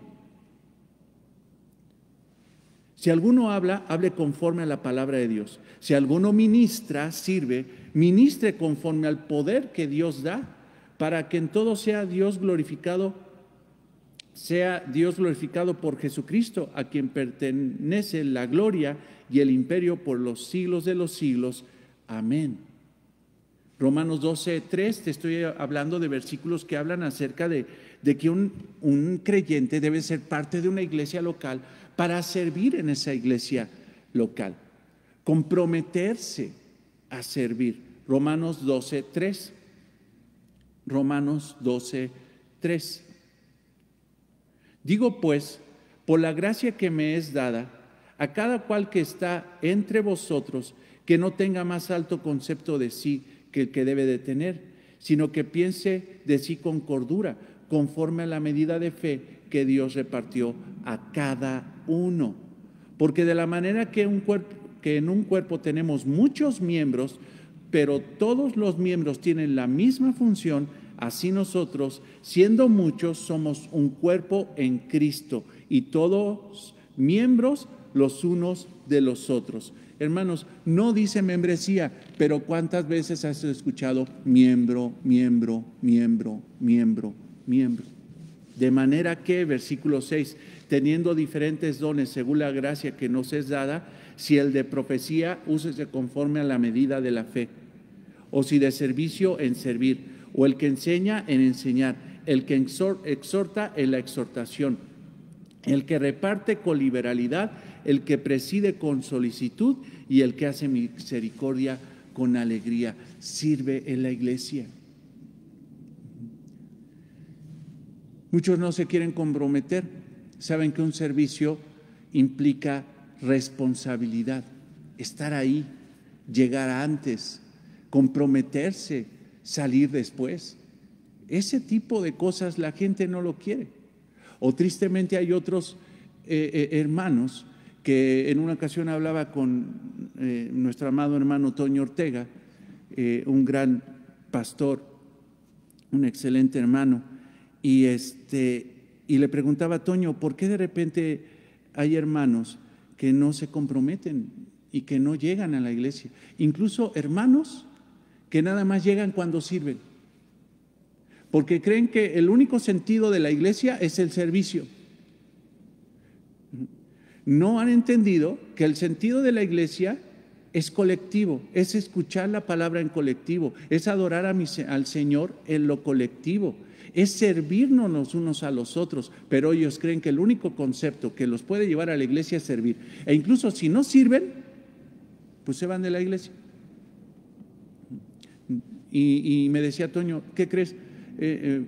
Si alguno habla, hable conforme a la palabra de Dios. Si alguno ministra, sirve, ministre conforme al poder que Dios da, para que en todo sea Dios glorificado por Jesucristo, a quien pertenece la gloria y el imperio por los siglos de los siglos. Amén. Romanos 12:3, te estoy hablando de versículos que hablan acerca de que un creyente debe ser parte de una iglesia local para servir en esa iglesia local. Comprometerse a servir. Romanos 12:3. Romanos 12:3. Digo pues, por la gracia que me es dada, a cada cual que está entre vosotros, que no tenga más alto concepto de sí que el que debe de tener, sino que piense de sí con cordura, conforme a la medida de fe que Dios repartió a cada uno. Porque de la manera que en un cuerpo tenemos muchos miembros, pero todos los miembros tienen la misma función, así nosotros, siendo muchos, somos un cuerpo en Cristo y todos miembros los unos de los otros. Hermanos, no dice membresía, pero ¿cuántas veces has escuchado miembro, miembro, miembro, miembro, miembro? De manera que, versículo 6, teniendo diferentes dones según la gracia que nos es dada, si el de profecía, úsese conforme a la medida de la fe, o si de servicio, en servir, o el que enseña, en enseñar, el que exhorta, en la exhortación, el que reparte con liberalidad, el que preside con solicitud y el que hace misericordia con alegría. Sirve en la iglesia. Muchos no se quieren comprometer. Saben que un servicio implica responsabilidad, estar ahí, llegar antes, comprometerse, salir después. Ese tipo de cosas la gente no lo quiere. O tristemente hay otros hermanos que en una ocasión hablaba con nuestro amado hermano Toño Ortega, un gran pastor, un excelente hermano, y le preguntaba a Toño, ¿por qué de repente hay hermanos que no se comprometen y que no llegan a la iglesia? Incluso hermanos que nada más llegan cuando sirven, porque creen que el único sentido de la iglesia es el servicio. No han entendido que el sentido de la iglesia es colectivo, es escuchar la palabra en colectivo, es adorar al Señor en lo colectivo, es servirnos los unos a los otros, pero ellos creen que el único concepto que los puede llevar a la iglesia es servir. E incluso si no sirven, pues se van de la iglesia. Y me decía Toño, ¿qué crees?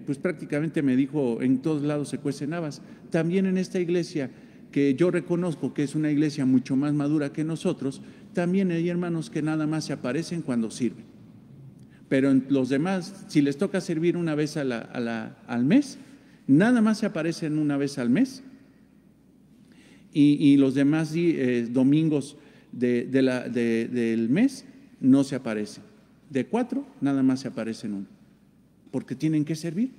Pues prácticamente me dijo, en todos lados se cuecen habas. También en esta iglesia que yo reconozco que es una iglesia mucho más madura que nosotros, también hay hermanos que nada más se aparecen cuando sirven. Pero en los demás, si les toca servir una vez al mes, nada más se aparecen una vez al mes. Y los demás domingos del mes no se aparecen. De 4, nada más se aparecen uno, porque tienen que servir.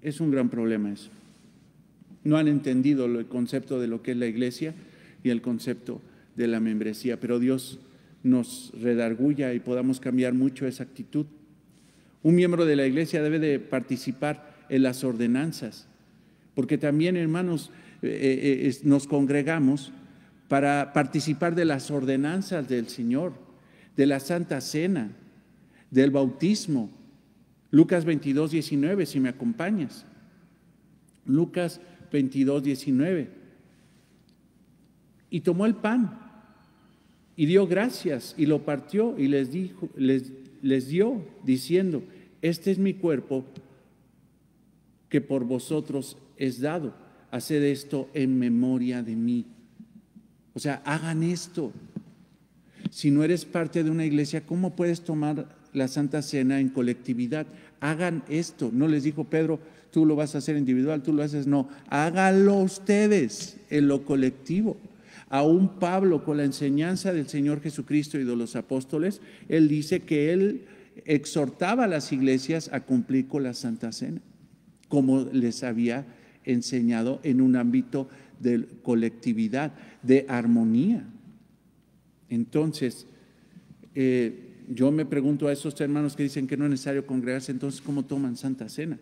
Es un gran problema eso. No han entendido el concepto de lo que es la iglesia y el concepto de la membresía, pero Dios nos redarguya y podamos cambiar mucho esa actitud. Un miembro de la iglesia debe de participar en las ordenanzas, porque también, hermanos, nos congregamos para participar de las ordenanzas del Señor, de la Santa Cena, del bautismo. Lucas 22, 19, si me acompañas. Lucas 22, 19. Y tomó el pan y dio gracias y lo partió y les dio diciendo: este es mi cuerpo que por vosotros es dado. Haced esto en memoria de mí. O sea, hagan esto. Si no eres parte de una iglesia, ¿cómo puedes tomar la Santa Cena en colectividad? Hagan esto. No les dijo Pedro, tú lo vas a hacer individual, tú lo haces. No, háganlo ustedes en lo colectivo. Aún Pablo, con la enseñanza del Señor Jesucristo y de los apóstoles, él dice que él exhortaba a las iglesias a cumplir con la Santa Cena, como les había enseñado en un ámbito de colectividad, de armonía. Entonces, yo me pregunto a esos hermanos que dicen que no es necesario congregarse, entonces, ¿cómo toman Santa Cena?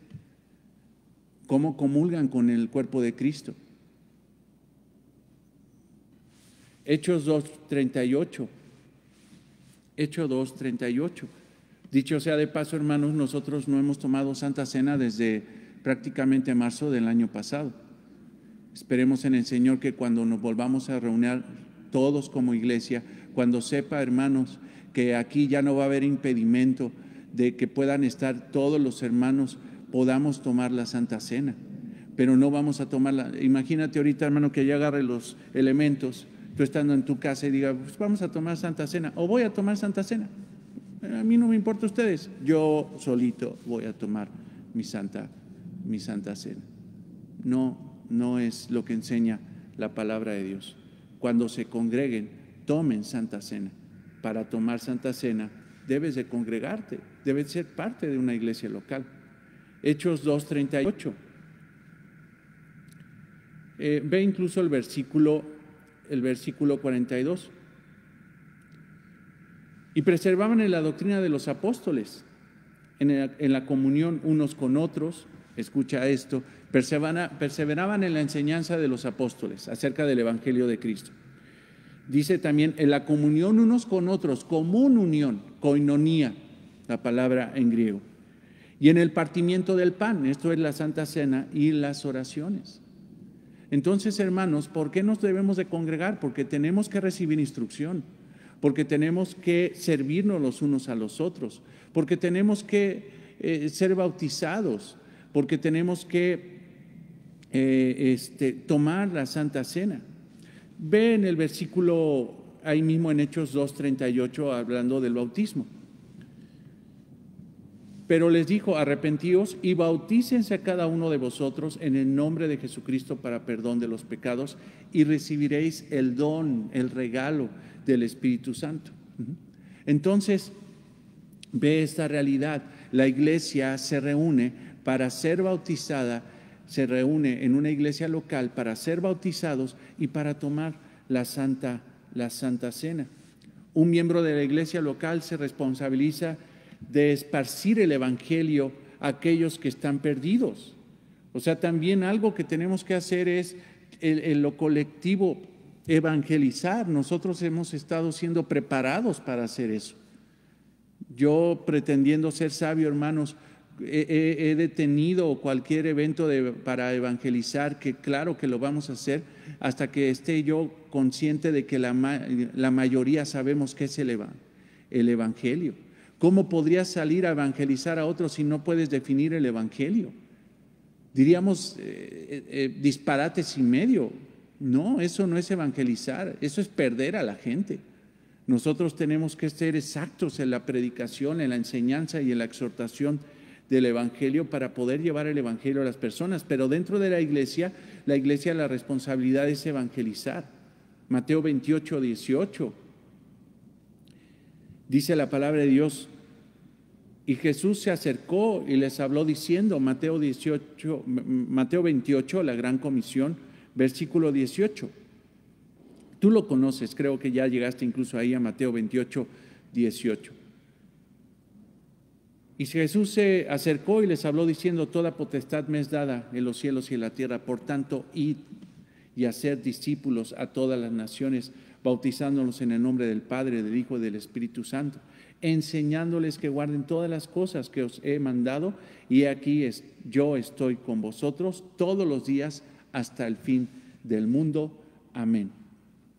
¿Cómo comulgan con el cuerpo de Cristo? Hechos 2:38. Hechos 2:38. Dicho sea de paso, hermanos, nosotros no hemos tomado Santa Cena desde prácticamente marzo del año pasado. Esperemos en el Señor que cuando nos volvamos a reunir todos como iglesia, cuando sepa, hermanos, que aquí ya no va a haber impedimento de que puedan estar todos los hermanos, podamos tomar la Santa Cena, pero no vamos a tomarla. Imagínate ahorita, hermano, que ya agarre los elementos, tú estando en tu casa y diga, pues vamos a tomar Santa Cena, o voy a tomar Santa Cena. A mí no me importa ustedes, yo solito voy a tomar mi Santa Cena. No es lo que enseña la palabra de Dios. Cuando se congreguen, tomen Santa Cena. Para tomar Santa Cena debes de congregarte, debes ser parte de una iglesia local. Hechos 2:38. Ve incluso el versículo 42. Y preservaban en la doctrina de los apóstoles, en la comunión unos con otros. Escucha esto, perseveraban en la enseñanza de los apóstoles acerca del Evangelio de Cristo. Dice también en la comunión unos con otros, común unión, koinonía, la palabra en griego. Y en el partimiento del pan, esto es la Santa Cena y las oraciones. Entonces, hermanos, ¿por qué nos debemos de congregar? Porque tenemos que recibir instrucción, porque tenemos que servirnos los unos a los otros, porque tenemos que ser bautizados, porque tenemos que tomar la Santa Cena. Ve en el versículo, ahí mismo en Hechos 2:38, hablando del bautismo. Pero les dijo, arrepentíos y bautícense a cada uno de vosotros en el nombre de Jesucristo para perdón de los pecados y recibiréis el don, el regalo del Espíritu Santo. Entonces, ve esta realidad. La iglesia se reúne para ser bautizada, se reúne en una iglesia local para ser bautizados y para tomar la Santa Cena. Un miembro de la iglesia local se responsabiliza de esparcir el Evangelio a aquellos que están perdidos. O sea, también algo que tenemos que hacer es en lo colectivo evangelizar. Nosotros hemos estado siendo preparados para hacer eso. Yo, pretendiendo ser sabio, hermanos, he detenido cualquier evento para evangelizar, que claro que lo vamos a hacer, hasta que esté yo consciente de que la mayoría sabemos qué es el Evangelio. ¿Cómo podrías salir a evangelizar a otros si no puedes definir el Evangelio? diríamos disparates y medio. No, eso no es evangelizar, eso es perder a la gente. Nosotros tenemos que ser exactos en la predicación, en la enseñanza y en la exhortación del Evangelio para poder llevar el Evangelio a las personas. Pero dentro de la iglesia la responsabilidad es evangelizar. Mateo 28, 18. Dice la palabra de Dios: y Jesús se acercó y les habló diciendo, Mateo 28, la gran comisión, versículo 18. Tú lo conoces, creo que ya llegaste incluso ahí a Mateo 28, 18. Y Jesús se acercó y les habló diciendo: toda potestad me es dada en los cielos y en la tierra, por tanto, id y hacer discípulos a todas las naciones, bautizándolos en el nombre del Padre, del Hijo y del Espíritu Santo, enseñándoles que guarden todas las cosas que os he mandado, y aquí yo estoy con vosotros todos los días hasta el fin del mundo. Amén.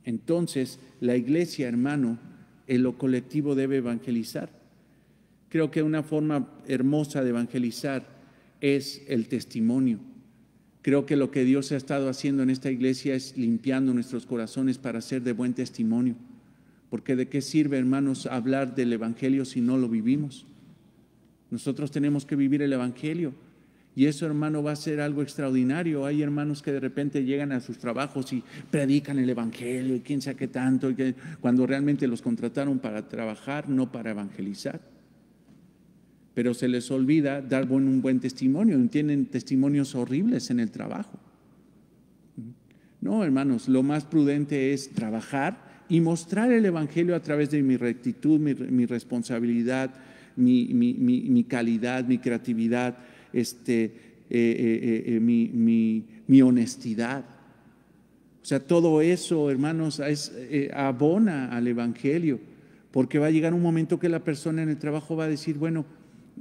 Entonces, la iglesia, hermano, en lo colectivo debe evangelizar. Creo que una forma hermosa de evangelizar es el testimonio. Creo que lo que Dios ha estado haciendo en esta iglesia es limpiando nuestros corazones para ser de buen testimonio. Porque ¿de qué sirve, hermanos, hablar del Evangelio si no lo vivimos? Nosotros tenemos que vivir el Evangelio. Y eso, hermano, va a ser algo extraordinario. Hay hermanos que de repente llegan a sus trabajos y predican el Evangelio y quién sabe qué tanto, cuando realmente los contrataron para trabajar, no para evangelizar. Pero se les olvida dar un buen testimonio. Tienen testimonios horribles en el trabajo. No, hermanos, lo más prudente es trabajar y mostrar el Evangelio a través de mi rectitud, mi responsabilidad, mi calidad, mi creatividad, mi honestidad. O sea, todo eso, hermanos, abona al Evangelio, porque va a llegar un momento que la persona en el trabajo va a decir: bueno,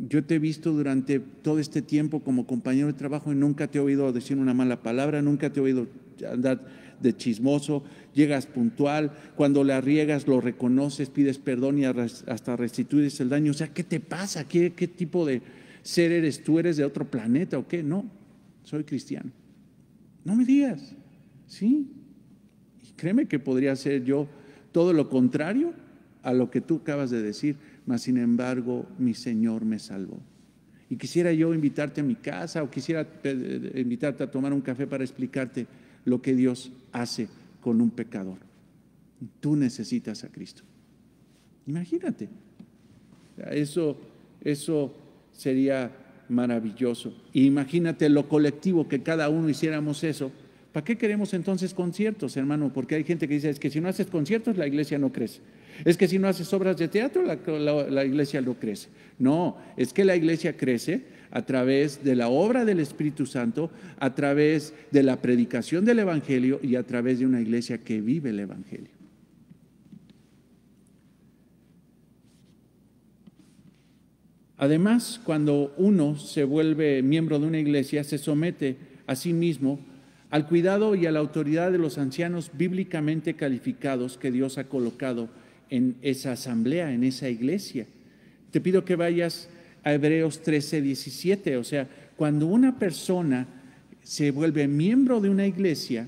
yo te he visto durante todo este tiempo como compañero de trabajo y nunca te he oído decir una mala palabra, nunca te he oído andar de chismoso, llegas puntual, cuando la riegas lo reconoces, pides perdón y hasta restituyes el daño. O sea, ¿qué te pasa? ¿Qué tipo de ser eres tú? ¿Eres de otro planeta o qué? No, soy cristiano. No me digas, sí. Y créeme que podría ser yo todo lo contrario a lo que tú acabas de decir, mas sin embargo mi Señor me salvó. Y quisiera yo invitarte a mi casa o quisiera invitarte a tomar un café para explicarte lo que Dios hace con un pecador. Tú necesitas a Cristo. Imagínate. Eso sería maravilloso. Imagínate lo colectivo, que cada uno hiciéramos eso. ¿Para qué queremos entonces conciertos, hermano? Porque hay gente que dice: es que si no haces conciertos, la iglesia no crece. Es que si no haces obras de teatro, la iglesia no crece. No, es que la iglesia crece a través de la obra del Espíritu Santo, a través de la predicación del Evangelio y a través de una iglesia que vive el Evangelio. Además, cuando uno se vuelve miembro de una iglesia, se somete a sí mismo al cuidado y a la autoridad de los ancianos bíblicamente calificados que Dios ha colocado en esa asamblea, en esa iglesia. Te pido que vayas a Hebreos 13, 17. O sea, cuando una persona se vuelve miembro de una iglesia,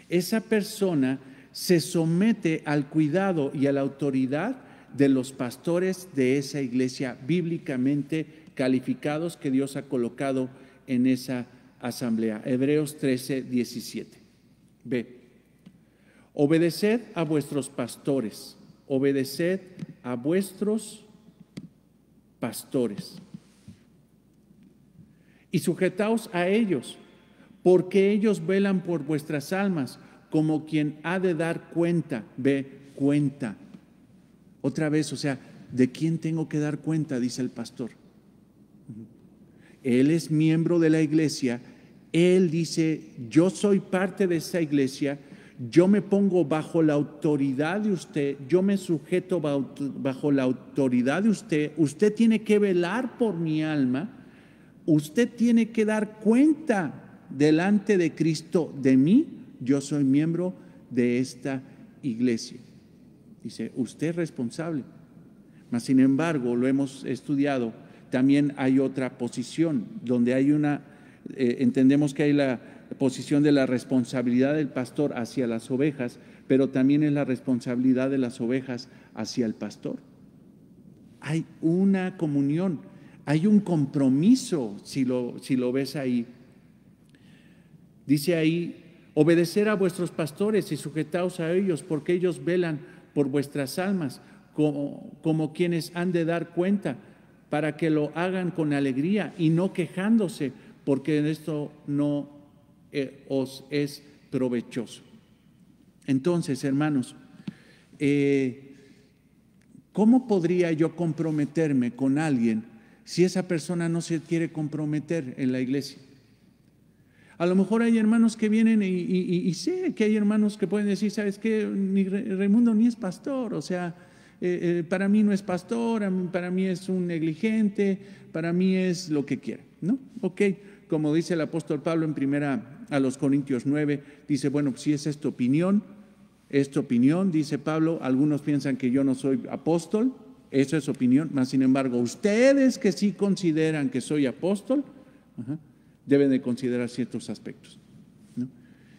esa persona se somete al cuidado y a la autoridad de los pastores de esa iglesia bíblicamente calificados que Dios ha colocado en esa asamblea. Hebreos 13, 17. Ve. Obedeced a vuestros pastores, obedeced a vuestros pastores y sujetaos a ellos, porque ellos velan por vuestras almas como quien ha de dar cuenta. Ve, cuenta. Otra vez, o sea, ¿de quién tengo que dar cuenta?, dice el pastor. Él es miembro de la iglesia. Él dice: yo soy parte de esa iglesia, yo me pongo bajo la autoridad de usted, yo me sujeto bajo la autoridad de usted, usted tiene que velar por mi alma, usted tiene que dar cuenta delante de Cristo de mí, yo soy miembro de esta iglesia. Dice, usted es responsable, mas sin embargo, lo hemos estudiado, también hay otra posición, donde hay entendemos que hay la posición de la responsabilidad del pastor hacia las ovejas, pero también es la responsabilidad de las ovejas hacia el pastor. Hay una comunión, hay un compromiso, si lo ves ahí. Dice ahí, obedecer a vuestros pastores y sujetaos a ellos, porque ellos velan por vuestras almas, como quienes han de dar cuenta, para que lo hagan con alegría y no quejándose, porque en esto no os es provechoso. Entonces, hermanos, ¿cómo podría yo comprometerme con alguien si esa persona no se quiere comprometer en la iglesia? A lo mejor hay hermanos que vienen y sé que hay hermanos que pueden decir, ¿sabes qué? Raimundo ni es pastor, o sea, para mí no es pastor, para mí es un negligente, para mí es lo que quiera, ¿no? Ok, como dice el apóstol Pablo en primera a los Corintios 9, dice, bueno, si esa es tu opinión, dice Pablo, algunos piensan que yo no soy apóstol, eso es opinión, mas sin embargo, ustedes que sí consideran que soy apóstol, deben de considerar ciertos aspectos, ¿no?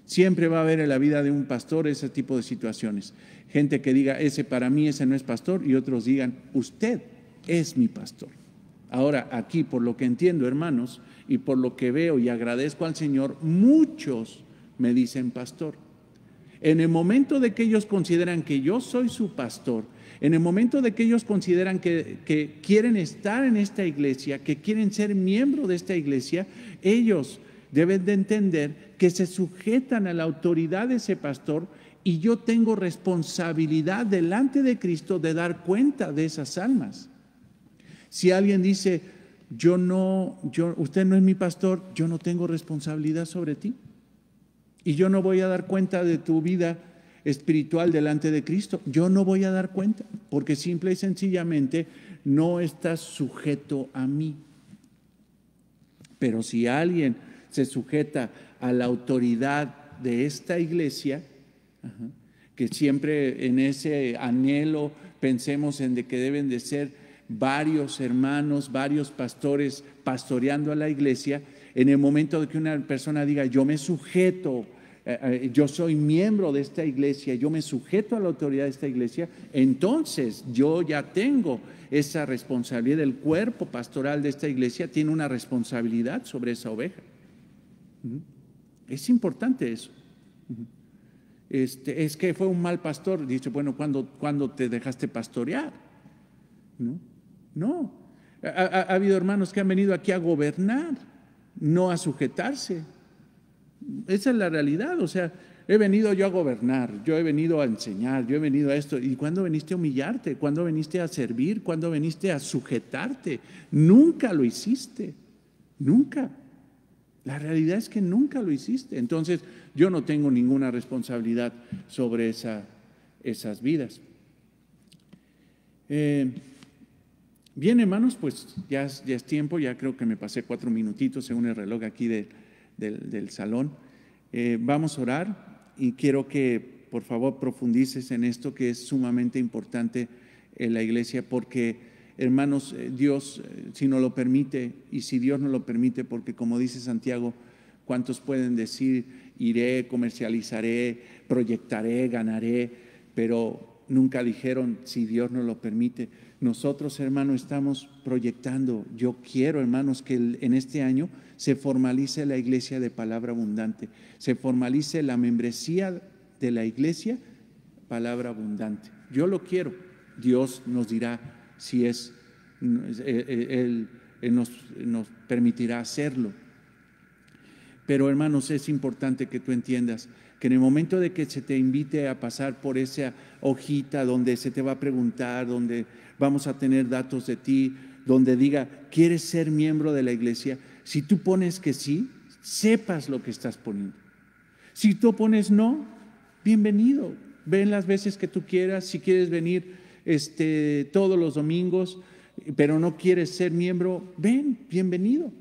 Siempre va a haber en la vida de un pastor ese tipo de situaciones. Gente que diga, para mí ese no es pastor, y otros digan, usted es mi pastor. Ahora, aquí, por lo que entiendo, hermanos, y por lo que veo y agradezco al Señor, muchos me dicen pastor. En el momento de que ellos consideran que yo soy su pastor, en el momento de que ellos consideran que quieren estar en esta iglesia, que quieren ser miembro de esta iglesia, ellos deben de entender que se sujetan a la autoridad de ese pastor, y yo tengo responsabilidad delante de Cristo de dar cuenta de esas almas. Si alguien dice, usted no es mi pastor, yo no tengo responsabilidad sobre ti. Y yo no voy a dar cuenta de tu vida espiritual delante de Cristo. Yo no voy a dar cuenta, porque simple y sencillamente no estás sujeto a mí. Pero si alguien se sujeta a la autoridad de esta iglesia, que siempre en ese anhelo pensemos en de que deben de ser varios hermanos, varios pastores pastoreando a la iglesia, en el momento de que una persona diga, yo me sujeto, yo soy miembro de esta iglesia, yo me sujeto a la autoridad de esta iglesia, entonces yo ya tengo esa responsabilidad. El cuerpo pastoral de esta iglesia tiene una responsabilidad sobre esa oveja. Es importante eso. Es que fue un mal pastor. Dice, bueno, ¿cuándo te dejaste pastorear? No. Ha habido hermanos que han venido aquí a gobernar, no a sujetarse. Esa es la realidad. O sea, he venido yo a gobernar, yo he venido a enseñar, yo he venido a esto. ¿Y cuándo veniste a humillarte? ¿Cuándo veniste a servir? ¿Cuándo veniste a sujetarte? Nunca lo hiciste. Nunca. La realidad es que nunca lo hiciste. Entonces, yo no tengo ninguna responsabilidad sobre esas vidas. Bien, hermanos, pues ya es tiempo, ya creo que me pasé 4 minutitos según el reloj aquí del salón. Vamos a orar y quiero que por favor profundices en esto que es sumamente importante en la iglesia, porque hermanos, Dios si nos lo permite, y si Dios nos lo permite, porque como dice Santiago, ¿cuántos pueden decir iré, comercializaré, proyectaré, ganaré? Pero nunca dijeron si Dios nos lo permite. Nosotros, hermanos, estamos proyectando. Yo quiero, hermanos, que en este año se formalice la iglesia de Palabra Abundante, se formalice la membresía de la iglesia Palabra Abundante. Yo lo quiero. Dios nos dirá si Él nos permitirá hacerlo. Pero, hermanos, es importante que tú entiendas que en el momento de que se te invite a pasar por esa hojita donde se te va a preguntar, donde vamos a tener datos de ti, donde diga, ¿quieres ser miembro de la iglesia? Si tú pones que sí, sepas lo que estás poniendo. Si tú pones no, bienvenido. Ven las veces que tú quieras. Si quieres venir todos los domingos, pero no quieres ser miembro, ven, bienvenido.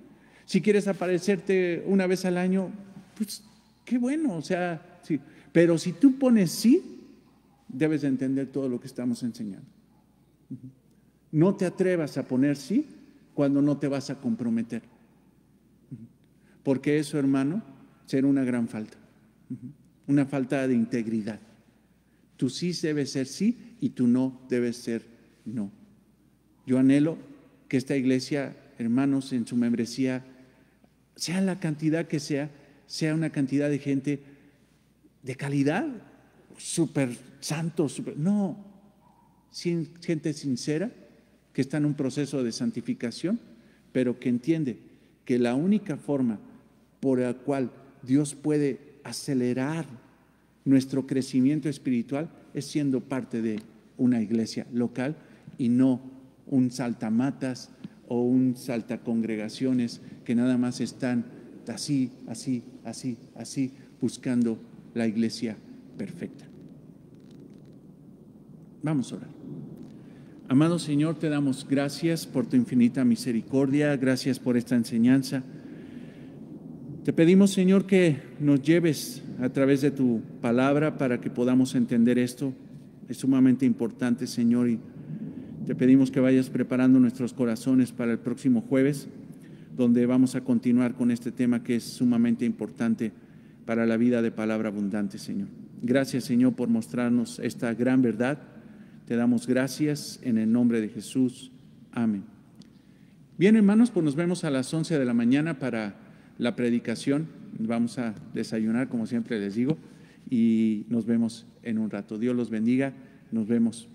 Si quieres aparecerte una vez al año, pues qué bueno, o sea, sí. Pero si tú pones sí, debes de entender todo lo que estamos enseñando. No te atrevas a poner sí cuando no te vas a comprometer. Porque eso, hermano, será una gran falta. Una falta de integridad. Tu sí debe ser sí y tu no debe ser no. Yo anhelo que esta iglesia, hermanos, en su membresía, sea la cantidad que sea una cantidad de gente de calidad, súper santo, no, gente sincera que está en un proceso de santificación, pero que entiende que la única forma por la cual Dios puede acelerar nuestro crecimiento espiritual es siendo parte de una iglesia local y no un saltamatas o un saltacongregaciones que nada más están así, buscando la iglesia perfecta. Vamos a orar. Amado Señor, te damos gracias por tu infinita misericordia, gracias por esta enseñanza. Te pedimos, Señor, que nos lleves a través de tu palabra para que podamos entender esto. Es sumamente importante, Señor, y te pedimos que vayas preparando nuestros corazones para el próximo jueves, donde vamos a continuar con este tema que es sumamente importante para la vida de Palabra Abundante, Señor. Gracias, Señor, por mostrarnos esta gran verdad. Te damos gracias en el nombre de Jesús. Amén. Bien, hermanos, pues nos vemos a las 11 de la mañana para la predicación. Vamos a desayunar, como siempre les digo, y nos vemos en un rato. Dios los bendiga. Nos vemos.